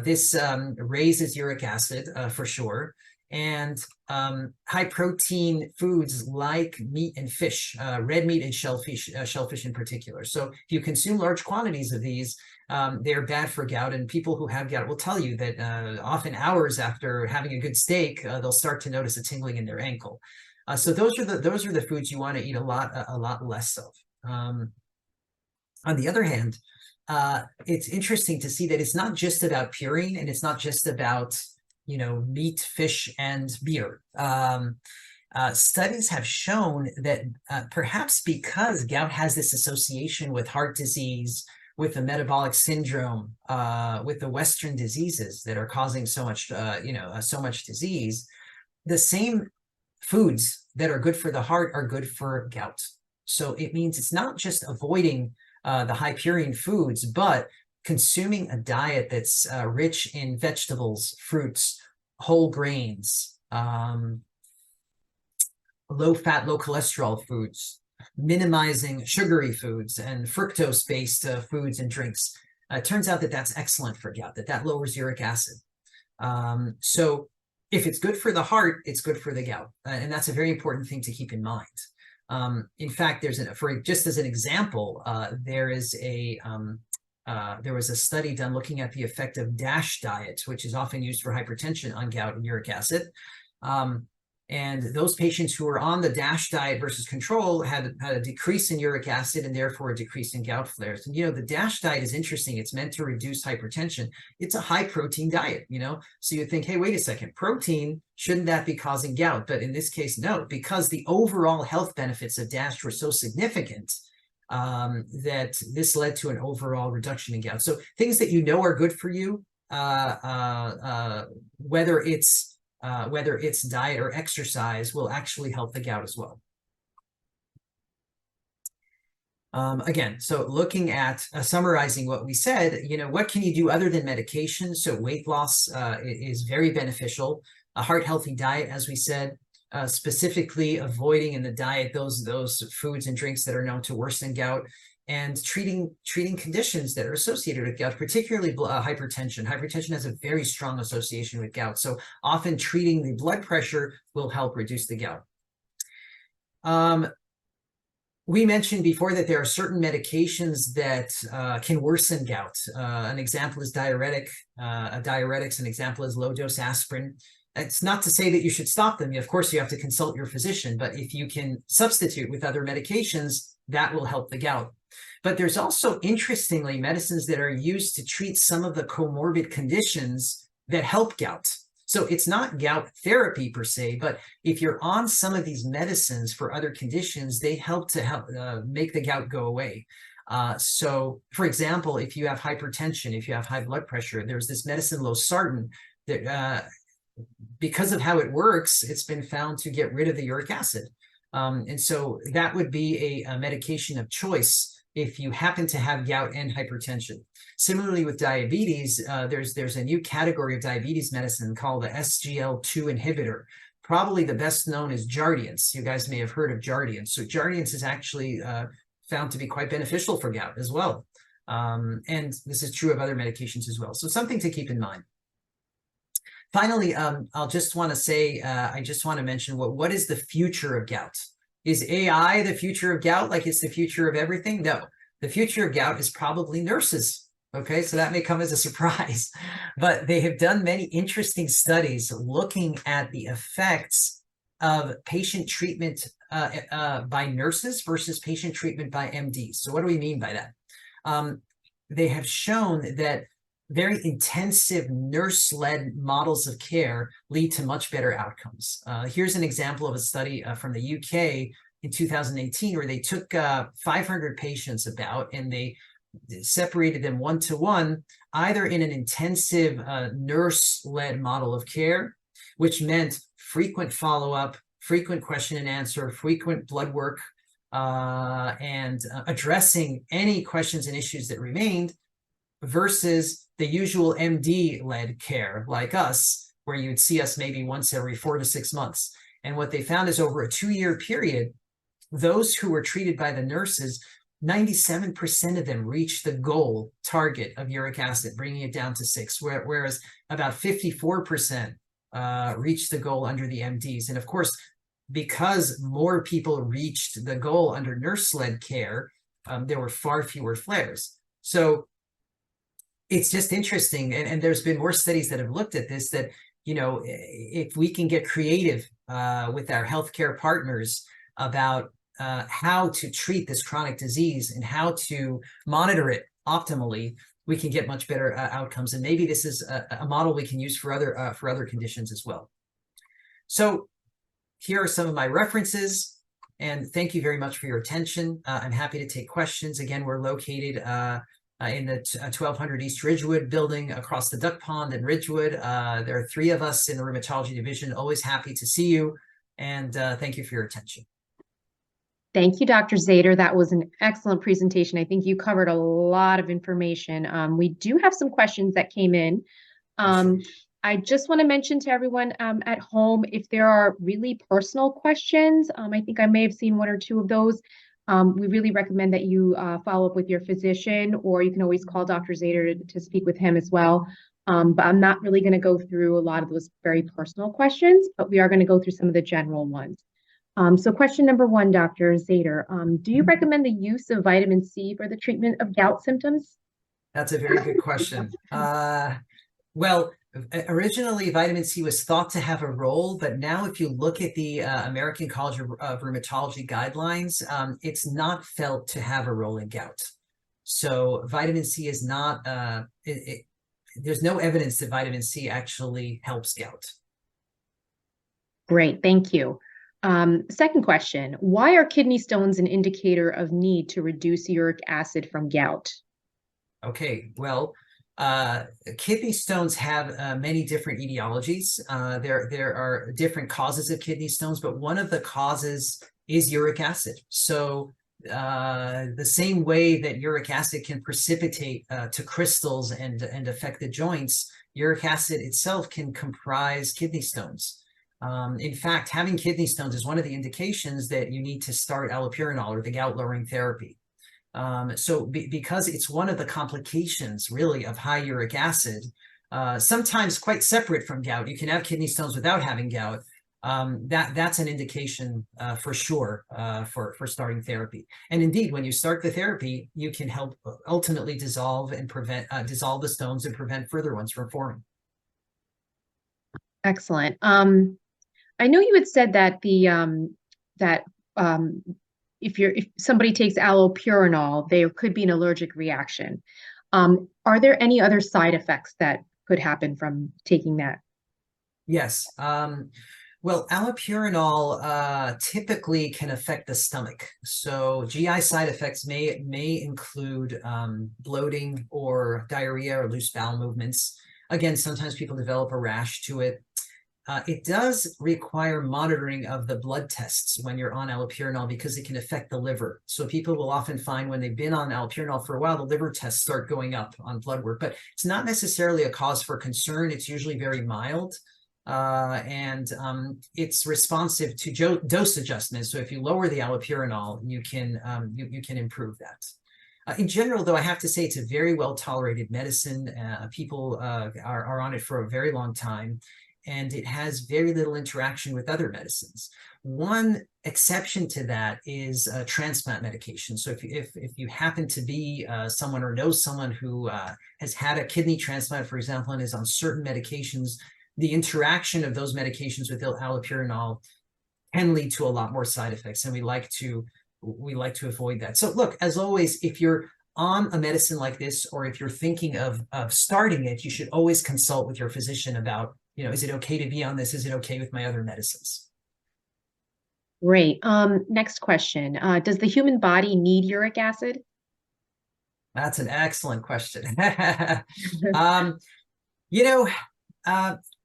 This raises uric acid for sure. And high protein foods like meat and fish, red meat and shellfish in particular. So if you consume large quantities of these, they're bad for gout. And people who have gout will tell you that often hours after having a good steak, they'll start to notice a tingling in their ankle. So those are the foods you want to eat a lot less of. On the other hand, it's interesting to see that it's not just about purine, and it's not just about meat, fish, and beer. Studies have shown that perhaps because gout has this association with heart disease, with the metabolic syndrome, with the Western diseases that are causing so much disease, the same foods that are good for the heart are good for gout. So it means it's not just avoiding the high purine foods, but consuming a diet that's rich in vegetables, fruits, whole grains, low fat, low cholesterol foods, minimizing sugary foods and fructose-based foods and drinks. It turns out that that's excellent for gout, that lowers uric acid. So if it's good for the heart, it's good for the gout. And that's a very important thing to keep in mind. In fact, just as an example, there was a study done looking at the effect of DASH diet, which is often used for hypertension, on gout and uric acid. And those patients who were on the DASH diet versus control had a decrease in uric acid and therefore a decrease in gout flares. And, the DASH diet is interesting. It's meant to reduce hypertension. It's a high protein diet, So you think, hey, wait a second, protein, shouldn't that be causing gout? But in this case, no, because the overall health benefits of DASH were so significant that this led to an overall reduction in gout. So things that are good for you, whether it's whether it's diet or exercise, will actually help the gout as well. Again, so looking at summarizing what we said, what can you do other than medication? So weight loss is very beneficial. A heart healthy diet, as we said, specifically avoiding in the diet those foods and drinks that are known to worsen gout, and treating conditions that are associated with gout, particularly hypertension. Hypertension has a very strong association with gout. So often treating the blood pressure will help reduce the gout. We mentioned before that there are certain medications that can worsen gout. An example is diuretics. An example is low-dose aspirin. It's not to say that you should stop them. Of course, you have to consult your physician, but if you can substitute with other medications, that will help the gout. But there's also, interestingly, medicines that are used to treat some of the comorbid conditions that help gout. So it's not gout therapy per se, but if you're on some of these medicines for other conditions, they help to make the gout go away. So, for example, if you have hypertension, if you have high blood pressure, there's this medicine losartan that, because of how it works, it's been found to get rid of the uric acid. And so that would be a medication of choice if you happen to have gout and hypertension. Similarly with diabetes, there's a new category of diabetes medicine called the SGLT2 inhibitor. Probably the best known is Jardiance. You guys may have heard of Jardiance. So Jardiance is actually found to be quite beneficial for gout as well. And this is true of other medications as well. So something to keep in mind. Finally, I'll just want to say, I just want to mention what is the future of gout? Is AI the future of gout, like it's the future of everything? No, the future of gout is probably nurses. Okay, so that may come as a surprise, but they have done many interesting studies looking at the effects of patient treatment by nurses versus patient treatment by MDs. So what do we mean by that? They have shown that very intensive nurse-led models of care lead to much better outcomes. Here's an example of a study from the UK in 2018 where they took 500 patients and they separated them one-to-one, either in an intensive nurse-led model of care, which meant frequent follow-up, frequent question and answer, frequent blood work, and addressing any questions and issues that remained, versus the usual MD-led care like us, where you'd see us maybe once every 4 to 6 months. And what they found is over a 2-year period, those who were treated by the nurses, 97% of them reached the goal target of uric acid, bringing it down to 6, whereas about 54% reached the goal under the MDs. And of course, because more people reached the goal under nurse-led care, there were far fewer flares. So it's just interesting, and there's been more studies that have looked at this, that, if we can get creative with our healthcare partners about how to treat this chronic disease and how to monitor it optimally, we can get much better outcomes. And maybe this is a model we can use for other conditions as well. So here are some of my references, and thank you very much for your attention. I'm happy to take questions. Again, we're located in the 1200 East Ridgewood building across the Duck Pond in Ridgewood. There are 3 of us in the rheumatology division. Always happy to see you, and thank you for your attention. Thank you, Dr. Zaider. That was an excellent presentation. I think you covered a lot of information. We do have some questions that came in. I just want to mention to everyone at home, if there are really personal questions, I think I may have seen 1 or 2 of those. We really recommend that you follow up with your physician, or you can always call Dr. Zaider to speak with him as well. But I'm not really going to go through a lot of those very personal questions, but we are going to go through some of the general ones. So question number 1, Dr. Zaider, do you recommend the use of vitamin C for the treatment of gout symptoms? That's a very good question. Well, originally vitamin C was thought to have a role, but now if you look at the American College of Rheumatology guidelines, it's not felt to have a role in gout. So vitamin C is not, there's no evidence that vitamin C actually helps gout. Great, thank you. Second question, why are kidney stones an indicator of need to reduce uric acid from gout? Okay, well, Kidney stones have many different etiologies. There are different causes of kidney stones, but one of the causes is uric acid. So the same way that uric acid can precipitate to crystals and affect the joints, uric acid itself can comprise kidney stones. In fact, having kidney stones is one of the indications that you need to start allopurinol or the gout lowering therapy. So because it's one of the complications really of high uric acid, sometimes quite separate from gout, you can have kidney stones without having gout. That's an indication for sure for starting therapy. And indeed, when you start the therapy, you can help ultimately dissolve and prevent dissolve the stones and prevent further ones from forming. Excellent. I know you had said that that if somebody takes allopurinol, there could be an allergic reaction. Are there any other side effects that could happen from taking that? Yes. Well, allopurinol typically can affect the stomach. So GI side effects may include bloating or diarrhea or loose bowel movements. Again, sometimes people develop a rash to it. It does require monitoring of the blood tests when you're on allopurinol because it can affect the liver. So people will often find when they've been on allopurinol for a while, the liver tests start going up on blood work, but it's not necessarily a cause for concern. It's usually very mild. And it's responsive to dose adjustments. So if you lower the allopurinol, you can improve that. In general, though, I have to say it's a very well-tolerated medicine. People are on it for a very long time, and it has very little interaction with other medicines. One exception to that is transplant medication. So if you happen to be someone or know someone who has had a kidney transplant, for example, and is on certain medications, the interaction of those medications with allopurinol can lead to a lot more side effects, and we like to avoid that. So look, as always, if you're on a medicine like this, or if you're thinking of starting it, you should always consult with your physician about, is it okay to be on this? Is it okay with my other medicines? Great. Next question. Does the human body need uric acid? That's an excellent question. um, you know,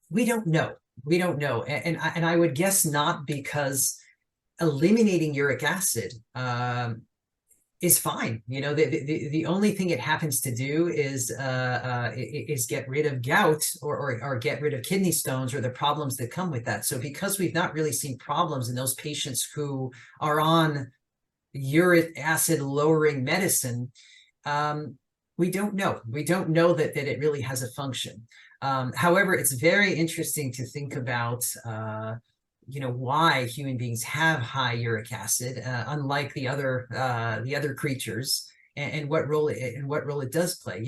we don't know. We don't know. And I would guess not, because eliminating uric acid is fine. The only thing it happens to do is get rid of gout or get rid of kidney stones or the problems that come with that. So because we've not really seen problems in those patients who are on uric acid lowering medicine, we don't know. We don't know that it really has a function. However, it's very interesting to think about, why human beings have high uric acid, unlike the other creatures, and what role it does play.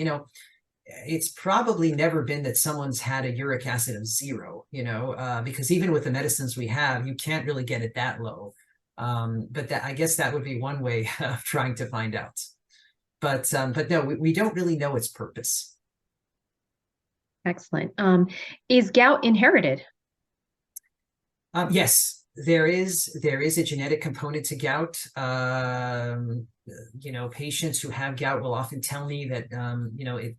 It's probably never been that someone's had a uric acid of 0. Because even with the medicines we have, you can't really get it that low. But I guess that would be one way of trying to find out. But no, we don't really know its purpose. Excellent. Is gout inherited? Yes, there is a genetic component to gout. Patients who have gout will often tell me that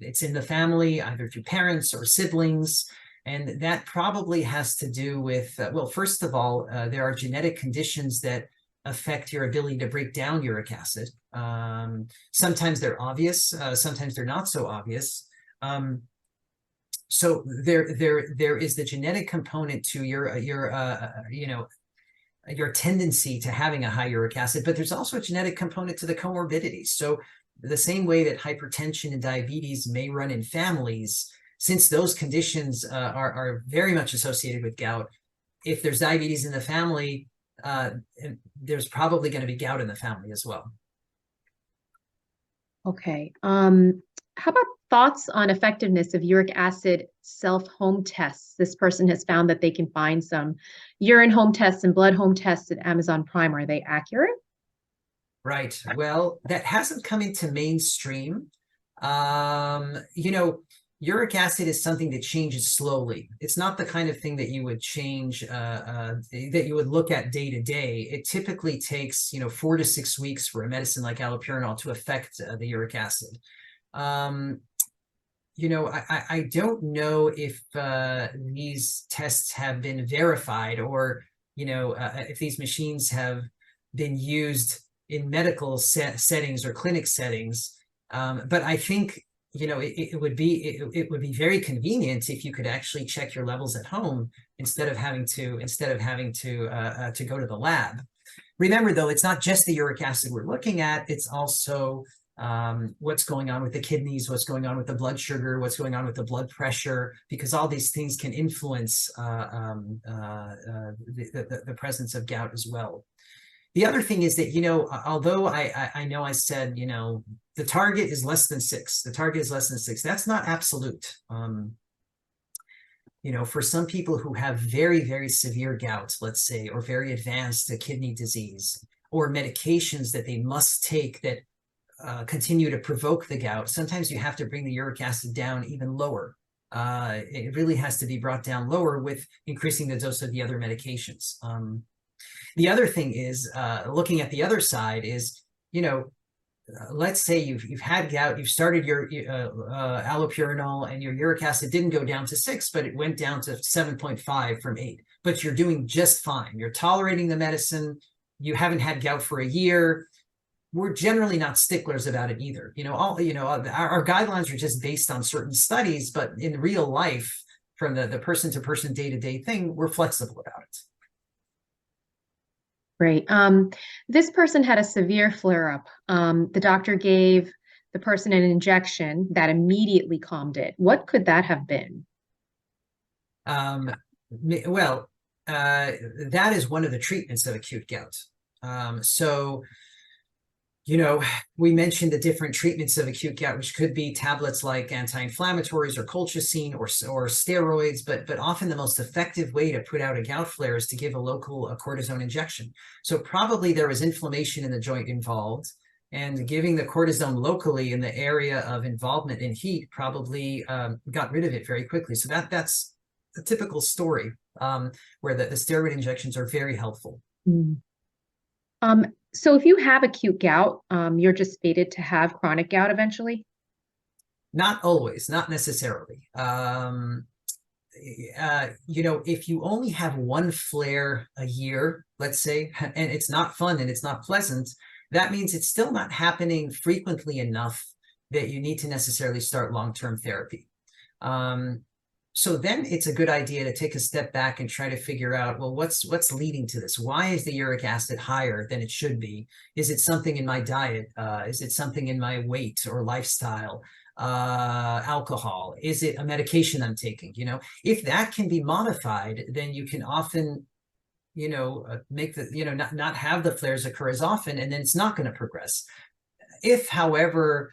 it's in the family, either through parents or siblings, and that probably has to do with well, first of all, there are genetic conditions that affect your ability to break down uric acid. Sometimes they're obvious, sometimes they're not so obvious. So there is the genetic component to your tendency to having a high uric acid, but there's also a genetic component to the comorbidities. So the same way that hypertension and diabetes may run in families, since those conditions are very much associated with gout, if there's diabetes in the family, there's probably going to be gout in the family as well. Okay. How about thoughts on effectiveness of uric acid self-home tests? This person has found that they can find some urine home tests and blood home tests at Amazon Prime. Are they accurate? Right. Well, that hasn't come into mainstream. Uric acid is something that changes slowly. It's not the kind of thing that you would change, that you would look at day to day. It typically takes, 4 to 6 weeks for a medicine like allopurinol to affect the uric acid. I don't know if these tests have been verified, or if these machines have been used in medical settings or clinic settings. But I think it would be very convenient if you could actually check your levels at home instead of having to go to the lab. Remember, though, it's not just the uric acid we're looking at. It's also what's going on with the kidneys, what's going on with the blood sugar, what's going on with the blood pressure, because all these things can influence the presence of gout as well. The other thing is that, although I know I said, the target is less than 6, that's not absolute. For some people who have very, very severe gout, let's say, or very advanced kidney disease, or medications that they must take that continue to provoke the gout, sometimes you have to bring the uric acid down even lower. It really has to be brought down lower with increasing the dose of the other medications. The other thing is, looking at the other side is, let's say you've had gout, you've started your allopurinol, and your uric acid didn't go down to 6, but it went down to 7.5 from 8. But you're doing just fine. You're tolerating the medicine. You haven't had gout for a year. We're generally not sticklers about it either. Our guidelines are just based on certain studies, but in real life, from the person to person, day-to-day thing, we're flexible about it. Great. This person had a severe flare-up. The doctor gave the person an injection that immediately calmed it. What could that have been? Well, that is one of the treatments of acute gout. So, we mentioned the different treatments of acute gout, which could be tablets like anti-inflammatories or colchicine or steroids, but often the most effective way to put out a gout flare is to give a local cortisone injection. So probably there was inflammation in the joint involved, and giving the cortisone locally in the area of involvement in heat probably got rid of it very quickly. So that's a typical story where the steroid injections are very helpful. Mm. So if you have acute gout, you're just fated to have chronic gout eventually? Not always, not necessarily. If you only have one flare a year, let's say, and it's not fun and it's not pleasant, that means it's still not happening frequently enough that you need to necessarily start long-term therapy. So then it's a good idea to take a step back and try to figure out, well, what's leading to this? Why is the uric acid higher than it should be? Is it something in my diet? Is it something in my weight or lifestyle? Alcohol? Is it a medication I'm taking? If that can be modified, then you can often, make the, not have the flares occur as often, and then it's not going to progress. If, however,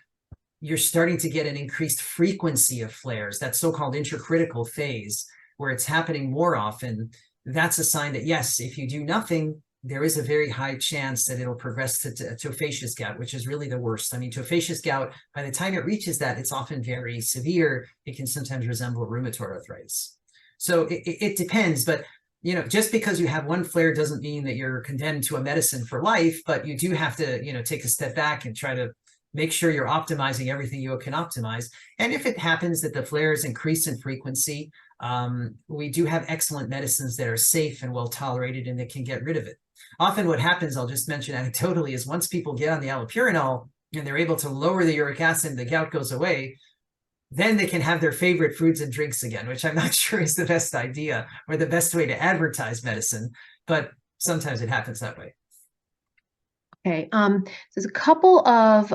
you're starting to get an increased frequency of flares, that so-called intracritical phase, where it's happening more often, that's a sign that, yes, if you do nothing, there is a very high chance that it'll progress to tophaceous gout, which is really the worst. I mean, tophaceous gout, by the time it reaches that, it's often very severe. It can sometimes resemble rheumatoid arthritis. So it depends, but just because you have one flare doesn't mean that you're condemned to a medicine for life, but you do have to, take a step back and try to make sure you're optimizing everything you can optimize. And if it happens that the flares increase in frequency, we do have excellent medicines that are safe and well tolerated and that can get rid of it. Often what happens, I'll just mention anecdotally, is once people get on the allopurinol and they're able to lower the uric acid and the gout goes away, then they can have their favorite foods and drinks again, which I'm not sure is the best idea or the best way to advertise medicine, but sometimes it happens that way. Okay, there's a couple of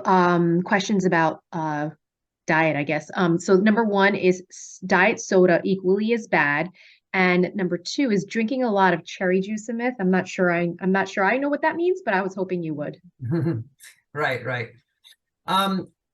questions about diet, I guess. So number one, is diet soda equally as bad? And number two, is drinking a lot of cherry juice a myth? I'm not sure I know what that means, but I was hoping you would. Right.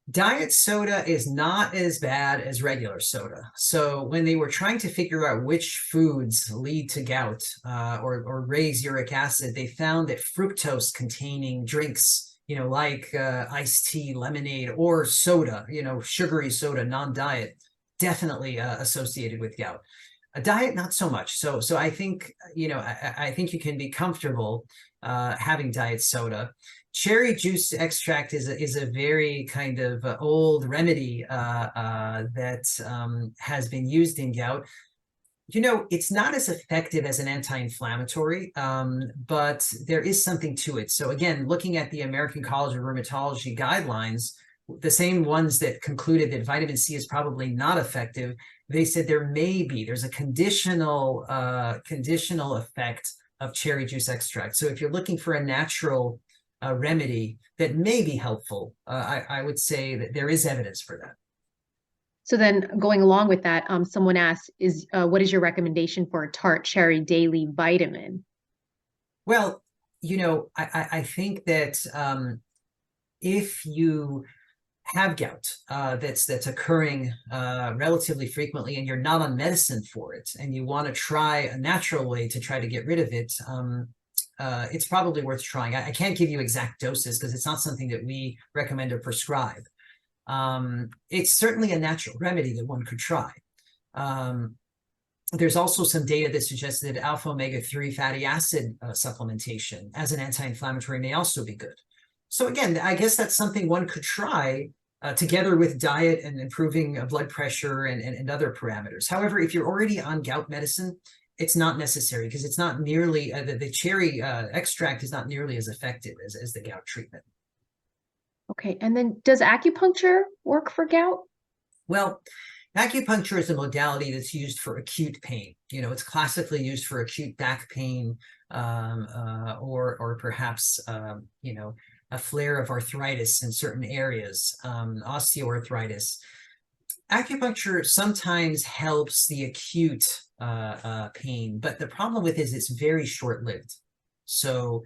Diet soda is not as bad as regular soda. So when they were trying to figure out which foods lead to gout or raise uric acid, they found that fructose containing drinks, like iced tea, lemonade, or soda, sugary soda, non-diet, definitely associated with gout. A diet, not so much. So I think, I think you can be comfortable having diet soda. cherry juice extract is a very kind of old remedy that has been used in gout. You know, it's not as effective as an anti-inflammatory, but there is something to it. So again, looking at the American College of Rheumatology guidelines, the same ones that concluded that vitamin C is probably not effective, they said there's a conditional effect of cherry juice extract. So if you're looking for a natural remedy that may be helpful, I would say that there is evidence for that. So then going along with that, someone asked, what is your recommendation for a tart cherry daily vitamin? Well, you know, I think that if you have gout that's occurring relatively frequently and you're not on medicine for it and you want to try a natural way to try to get rid of it, it's probably worth trying. I can't give you exact doses because it's not something that we recommend or prescribe. It's certainly a natural remedy that one could try. There's also some data that suggests that alpha omega-3 fatty acid supplementation as an anti-inflammatory may also be good. So again, I guess that's something one could try together with diet and improving blood pressure and other parameters. However, if you're already on gout medicine, it's not necessary because it's not nearly, the cherry extract is not nearly as effective as the gout treatment. Okay, and then does acupuncture work for gout? Well, acupuncture is a modality that's used for acute pain. You know, it's classically used for acute back pain or perhaps, you know, a flare of arthritis in certain areas, osteoarthritis. Acupuncture sometimes helps the acute pain, but the problem with it is it's very short-lived. So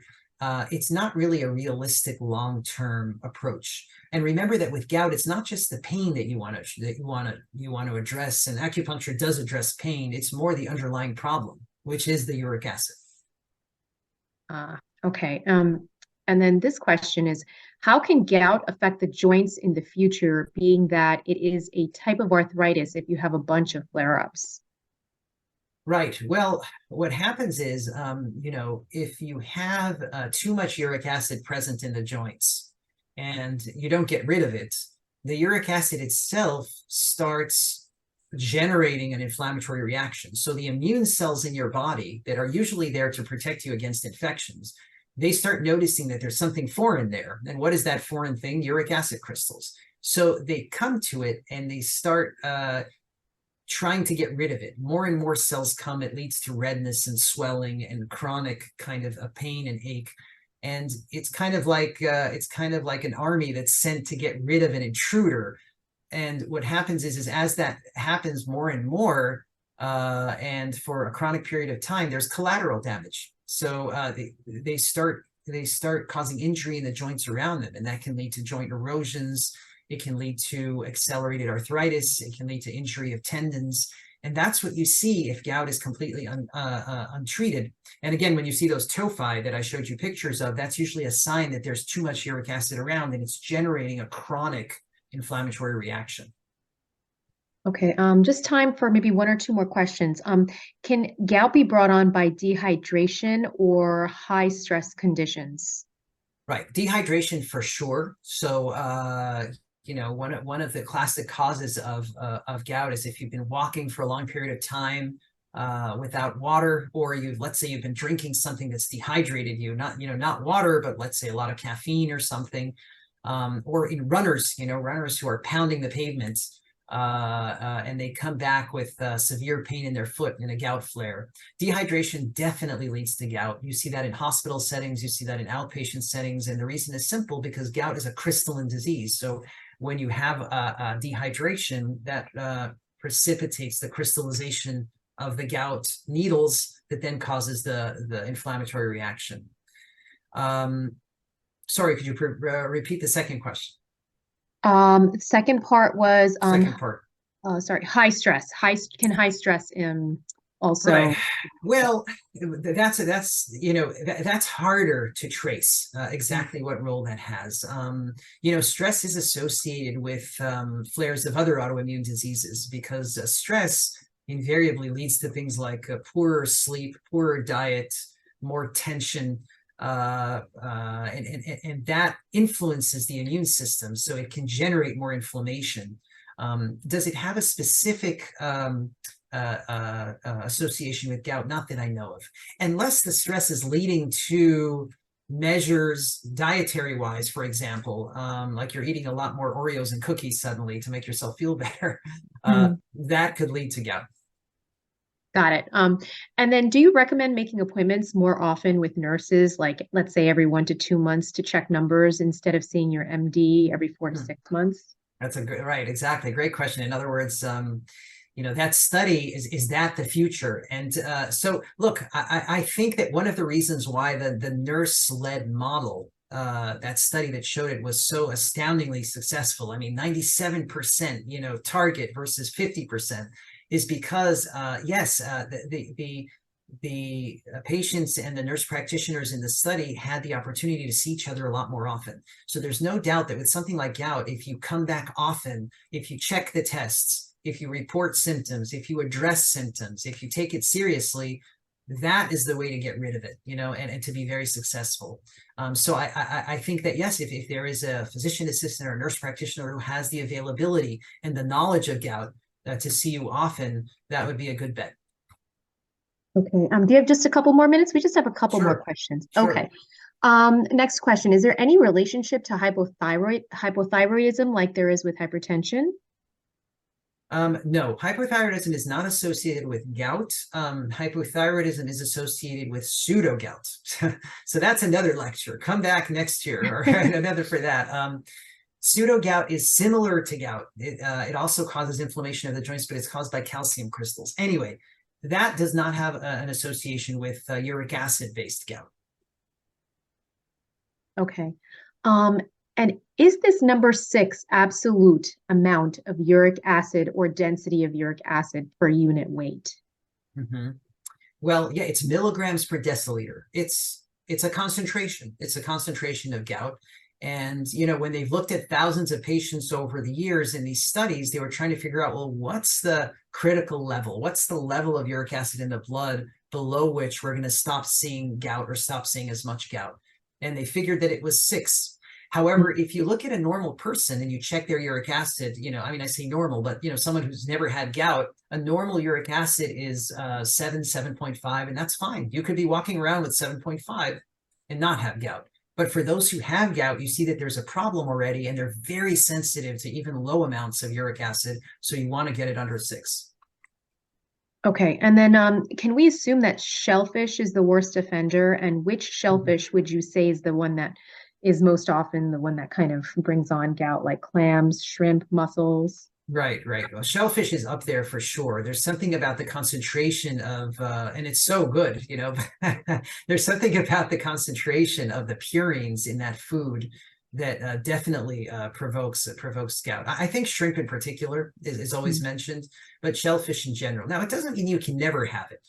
it's not really a realistic long-term approach. And remember that with gout, it's not just the pain that you want to address, and acupuncture does address pain. It's more the underlying problem, which is the uric acid. Okay. And then this question is, how can gout affect the joints in the future, being that it is a type of arthritis if you have a bunch of flare-ups? Right. Well, what happens is, you know, if you have too much uric acid present in the joints and you don't get rid of it, the uric acid itself starts generating an inflammatory reaction. So the immune cells in your body that are usually there to protect you against infections, they start noticing that there's something foreign there. And what is that foreign thing? Uric acid crystals. So they come to it and they start trying to get rid of it. More and more cells come. It leads to redness and swelling and chronic kind of a pain and ache. And it's kind of like an army that's sent to get rid of an intruder. And what happens is as that happens more and more, and for a chronic period of time, there's collateral damage. So they start causing injury in the joints around them, and that can lead to joint erosions. It can lead to accelerated arthritis. It can lead to injury of tendons. And that's what you see if gout is completely untreated. And again, when you see those tophi that I showed you pictures of, that's usually a sign that there's too much uric acid around and it's generating a chronic inflammatory reaction. Okay, just time for maybe one or two more questions. Can gout be brought on by dehydration or high stress conditions? Right, dehydration for sure. So you know, one of the classic causes of gout is if you've been walking for a long period of time without water, or let's say you've been drinking something that's dehydrated you, not water, but let's say a lot of caffeine or something, or in runners who are pounding the pavements and they come back with severe pain in their foot in a gout flare. Dehydration definitely leads to gout. You see that in hospital settings, you see that in outpatient settings, and the reason is simple because gout is a crystalline disease. So when you have dehydration, that precipitates the crystallization of the gout needles that then causes the inflammatory reaction. Sorry, could you repeat the second question? Second part was Second part. Sorry, high stress. Can high stress also? Right. Well, that's harder to trace exactly what role that has. Stress is associated with flares of other autoimmune diseases because stress invariably leads to things like poorer sleep, poorer diet, more tension, and that influences the immune system, so it can generate more inflammation. Does it have a specific association with gout? Not that I know of, unless the stress is leading to measures dietary wise, for example, like you're eating a lot more Oreos and cookies suddenly to make yourself feel better. That could lead to gout. Got it. And then do you recommend making appointments more often with nurses, like let's say every 1 to 2 months to check numbers instead of seeing your MD every 4 to 6 months? That's a good, right, exactly. Great question. In other words, that study is that the future? And so look, I think that one of the reasons why the nurse-led model, that study that showed it, was so astoundingly successful. I mean, 97%, target versus 50%, is because yes, the patients and the nurse practitioners in the study had the opportunity to see each other a lot more often. So there's no doubt that with something like gout, if you come back often, if you check the tests, if you report symptoms, if you address symptoms, if you take it seriously, that is the way to get rid of it, and to be very successful. So I think that yes, if there is a physician assistant or a nurse practitioner who has the availability and the knowledge of gout to see you often, that would be a good bet. Okay. Do you have just a couple more minutes? We just have a couple more Sure, questions. sure. Okay. Next question. Is there any relationship to hypothyroidism like there is with hypertension? No, hypothyroidism is not associated with gout. Hypothyroidism is associated with pseudo gout. So that's another lecture. Come back next year or another for that. Pseudo gout is similar to gout. It also causes inflammation of the joints, but it's caused by calcium crystals. Anyway, that does not have an association with uric acid-based gout. Okay. And is this number 6 absolute amount of uric acid or density of uric acid per unit weight? Mm-hmm. Well, yeah, it's milligrams per deciliter. It's a concentration. It's a concentration of gout. And, when they've looked at thousands of patients over the years in these studies, they were trying to figure out, well, what's the critical level? What's the level of uric acid in the blood below which we're going to stop seeing gout or stop seeing as much gout? And they figured that it was 6. However, if you look at a normal person and you check their uric acid, I say normal, but, someone who's never had gout, a normal uric acid is 7.5, and that's fine. You could be walking around with 7.5 and not have gout. But for those who have gout, you see that there's a problem already, and they're very sensitive to even low amounts of uric acid. So you want to get it under 6. Okay. And then can we assume that shellfish is the worst offender? And which shellfish would you say is the one that is most often the one that kind of brings on gout, like clams, shrimp, mussels? Right. Well, shellfish is up there for sure. There's something about the concentration of, and it's so good, there's something about the concentration of the purines in that food that definitely provokes gout. I think shrimp in particular is always mentioned, but shellfish in general. Now, it doesn't mean you can never have it,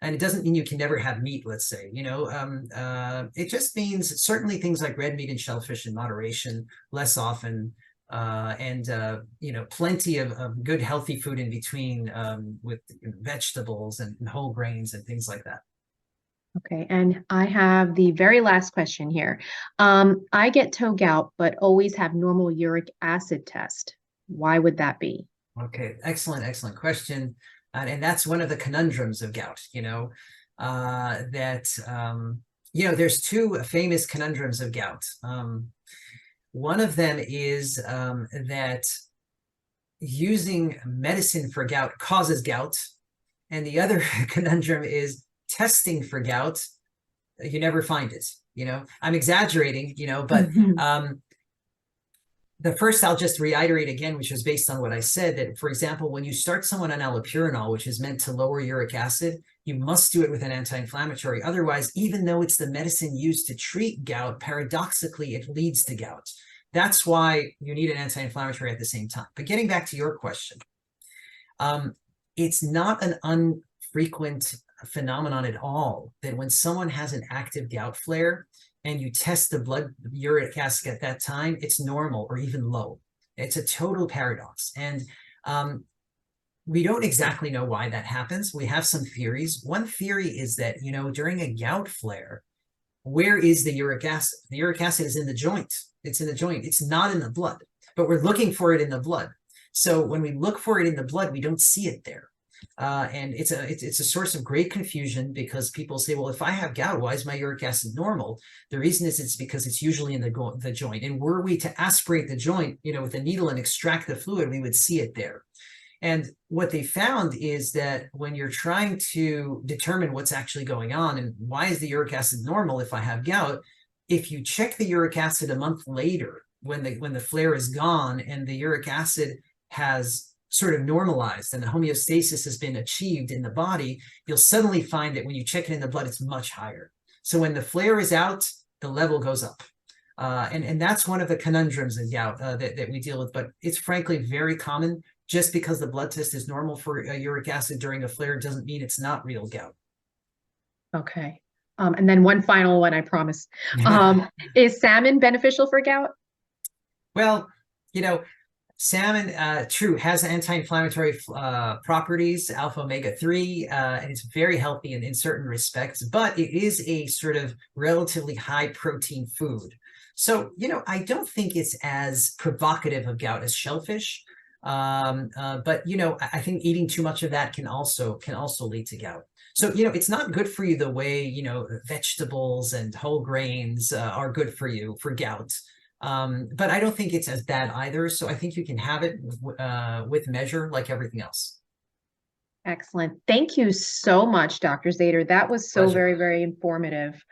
and it doesn't mean you can never have meat, let's say, it just means certainly things like red meat and shellfish in moderation, less often. And plenty of good healthy food in between, with vegetables and whole grains and things like that. Okay, and I have the very last question here. I get toe gout, but always have normal uric acid test. Why would that be? Okay, excellent question. And that's one of the conundrums of gout, there's 2 famous conundrums of gout. One of them is that using medicine for gout causes gout. And the other conundrum is testing for gout, you never find it. I'm exaggerating, but the first I'll just reiterate again, which was based on what I said, that, for example, when you start someone on allopurinol, which is meant to lower uric acid, you must do it with an anti-inflammatory. Otherwise, even though it's the medicine used to treat gout, paradoxically, it leads to gout. That's why you need an anti-inflammatory at the same time. But getting back to your question, it's not an unfrequent phenomenon at all that when someone has an active gout flare and you test the blood uric acid at that time, it's normal or even low. It's a total paradox. And we don't exactly know why that happens. We have some theories. One theory is that, during a gout flare, where is the uric acid? The uric acid is in the joint. It's in the joint. It's not in the blood, but we're looking for it in the blood. So when we look for it in the blood, we don't see it there. And it's a source of great confusion, because people say, well, if I have gout, why is my uric acid normal? The reason is it's because it's usually in the joint. And were we to aspirate the joint, with a needle and extract the fluid, we would see it there. And what they found is that when you're trying to determine what's actually going on and why is the uric acid normal if I have gout, if you check the uric acid a month later, when the flare is gone and the uric acid has sort of normalized and the homeostasis has been achieved in the body, you'll suddenly find that when you check it in the blood, it's much higher. So when the flare is out, the level goes up. And that's one of the conundrums of gout that we deal with, but it's frankly very common. Just because the blood test is normal for uric acid during a flare doesn't mean it's not real gout. Okay. And then one final one, I promise. Is salmon beneficial for gout? Well, salmon, true, has anti-inflammatory properties, alpha omega-3, and it's very healthy in certain respects, but it is a sort of relatively high protein food. So, I don't think it's as provocative of gout as shellfish. But I think eating too much of that can also lead to gout. So it's not good for you the way vegetables and whole grains are good for you for gout. But I don't think it's as bad either. So I think you can have it with measure, like everything else. Excellent. Thank you so much, Dr. Zaider. That was so Pleasure. very, very informative.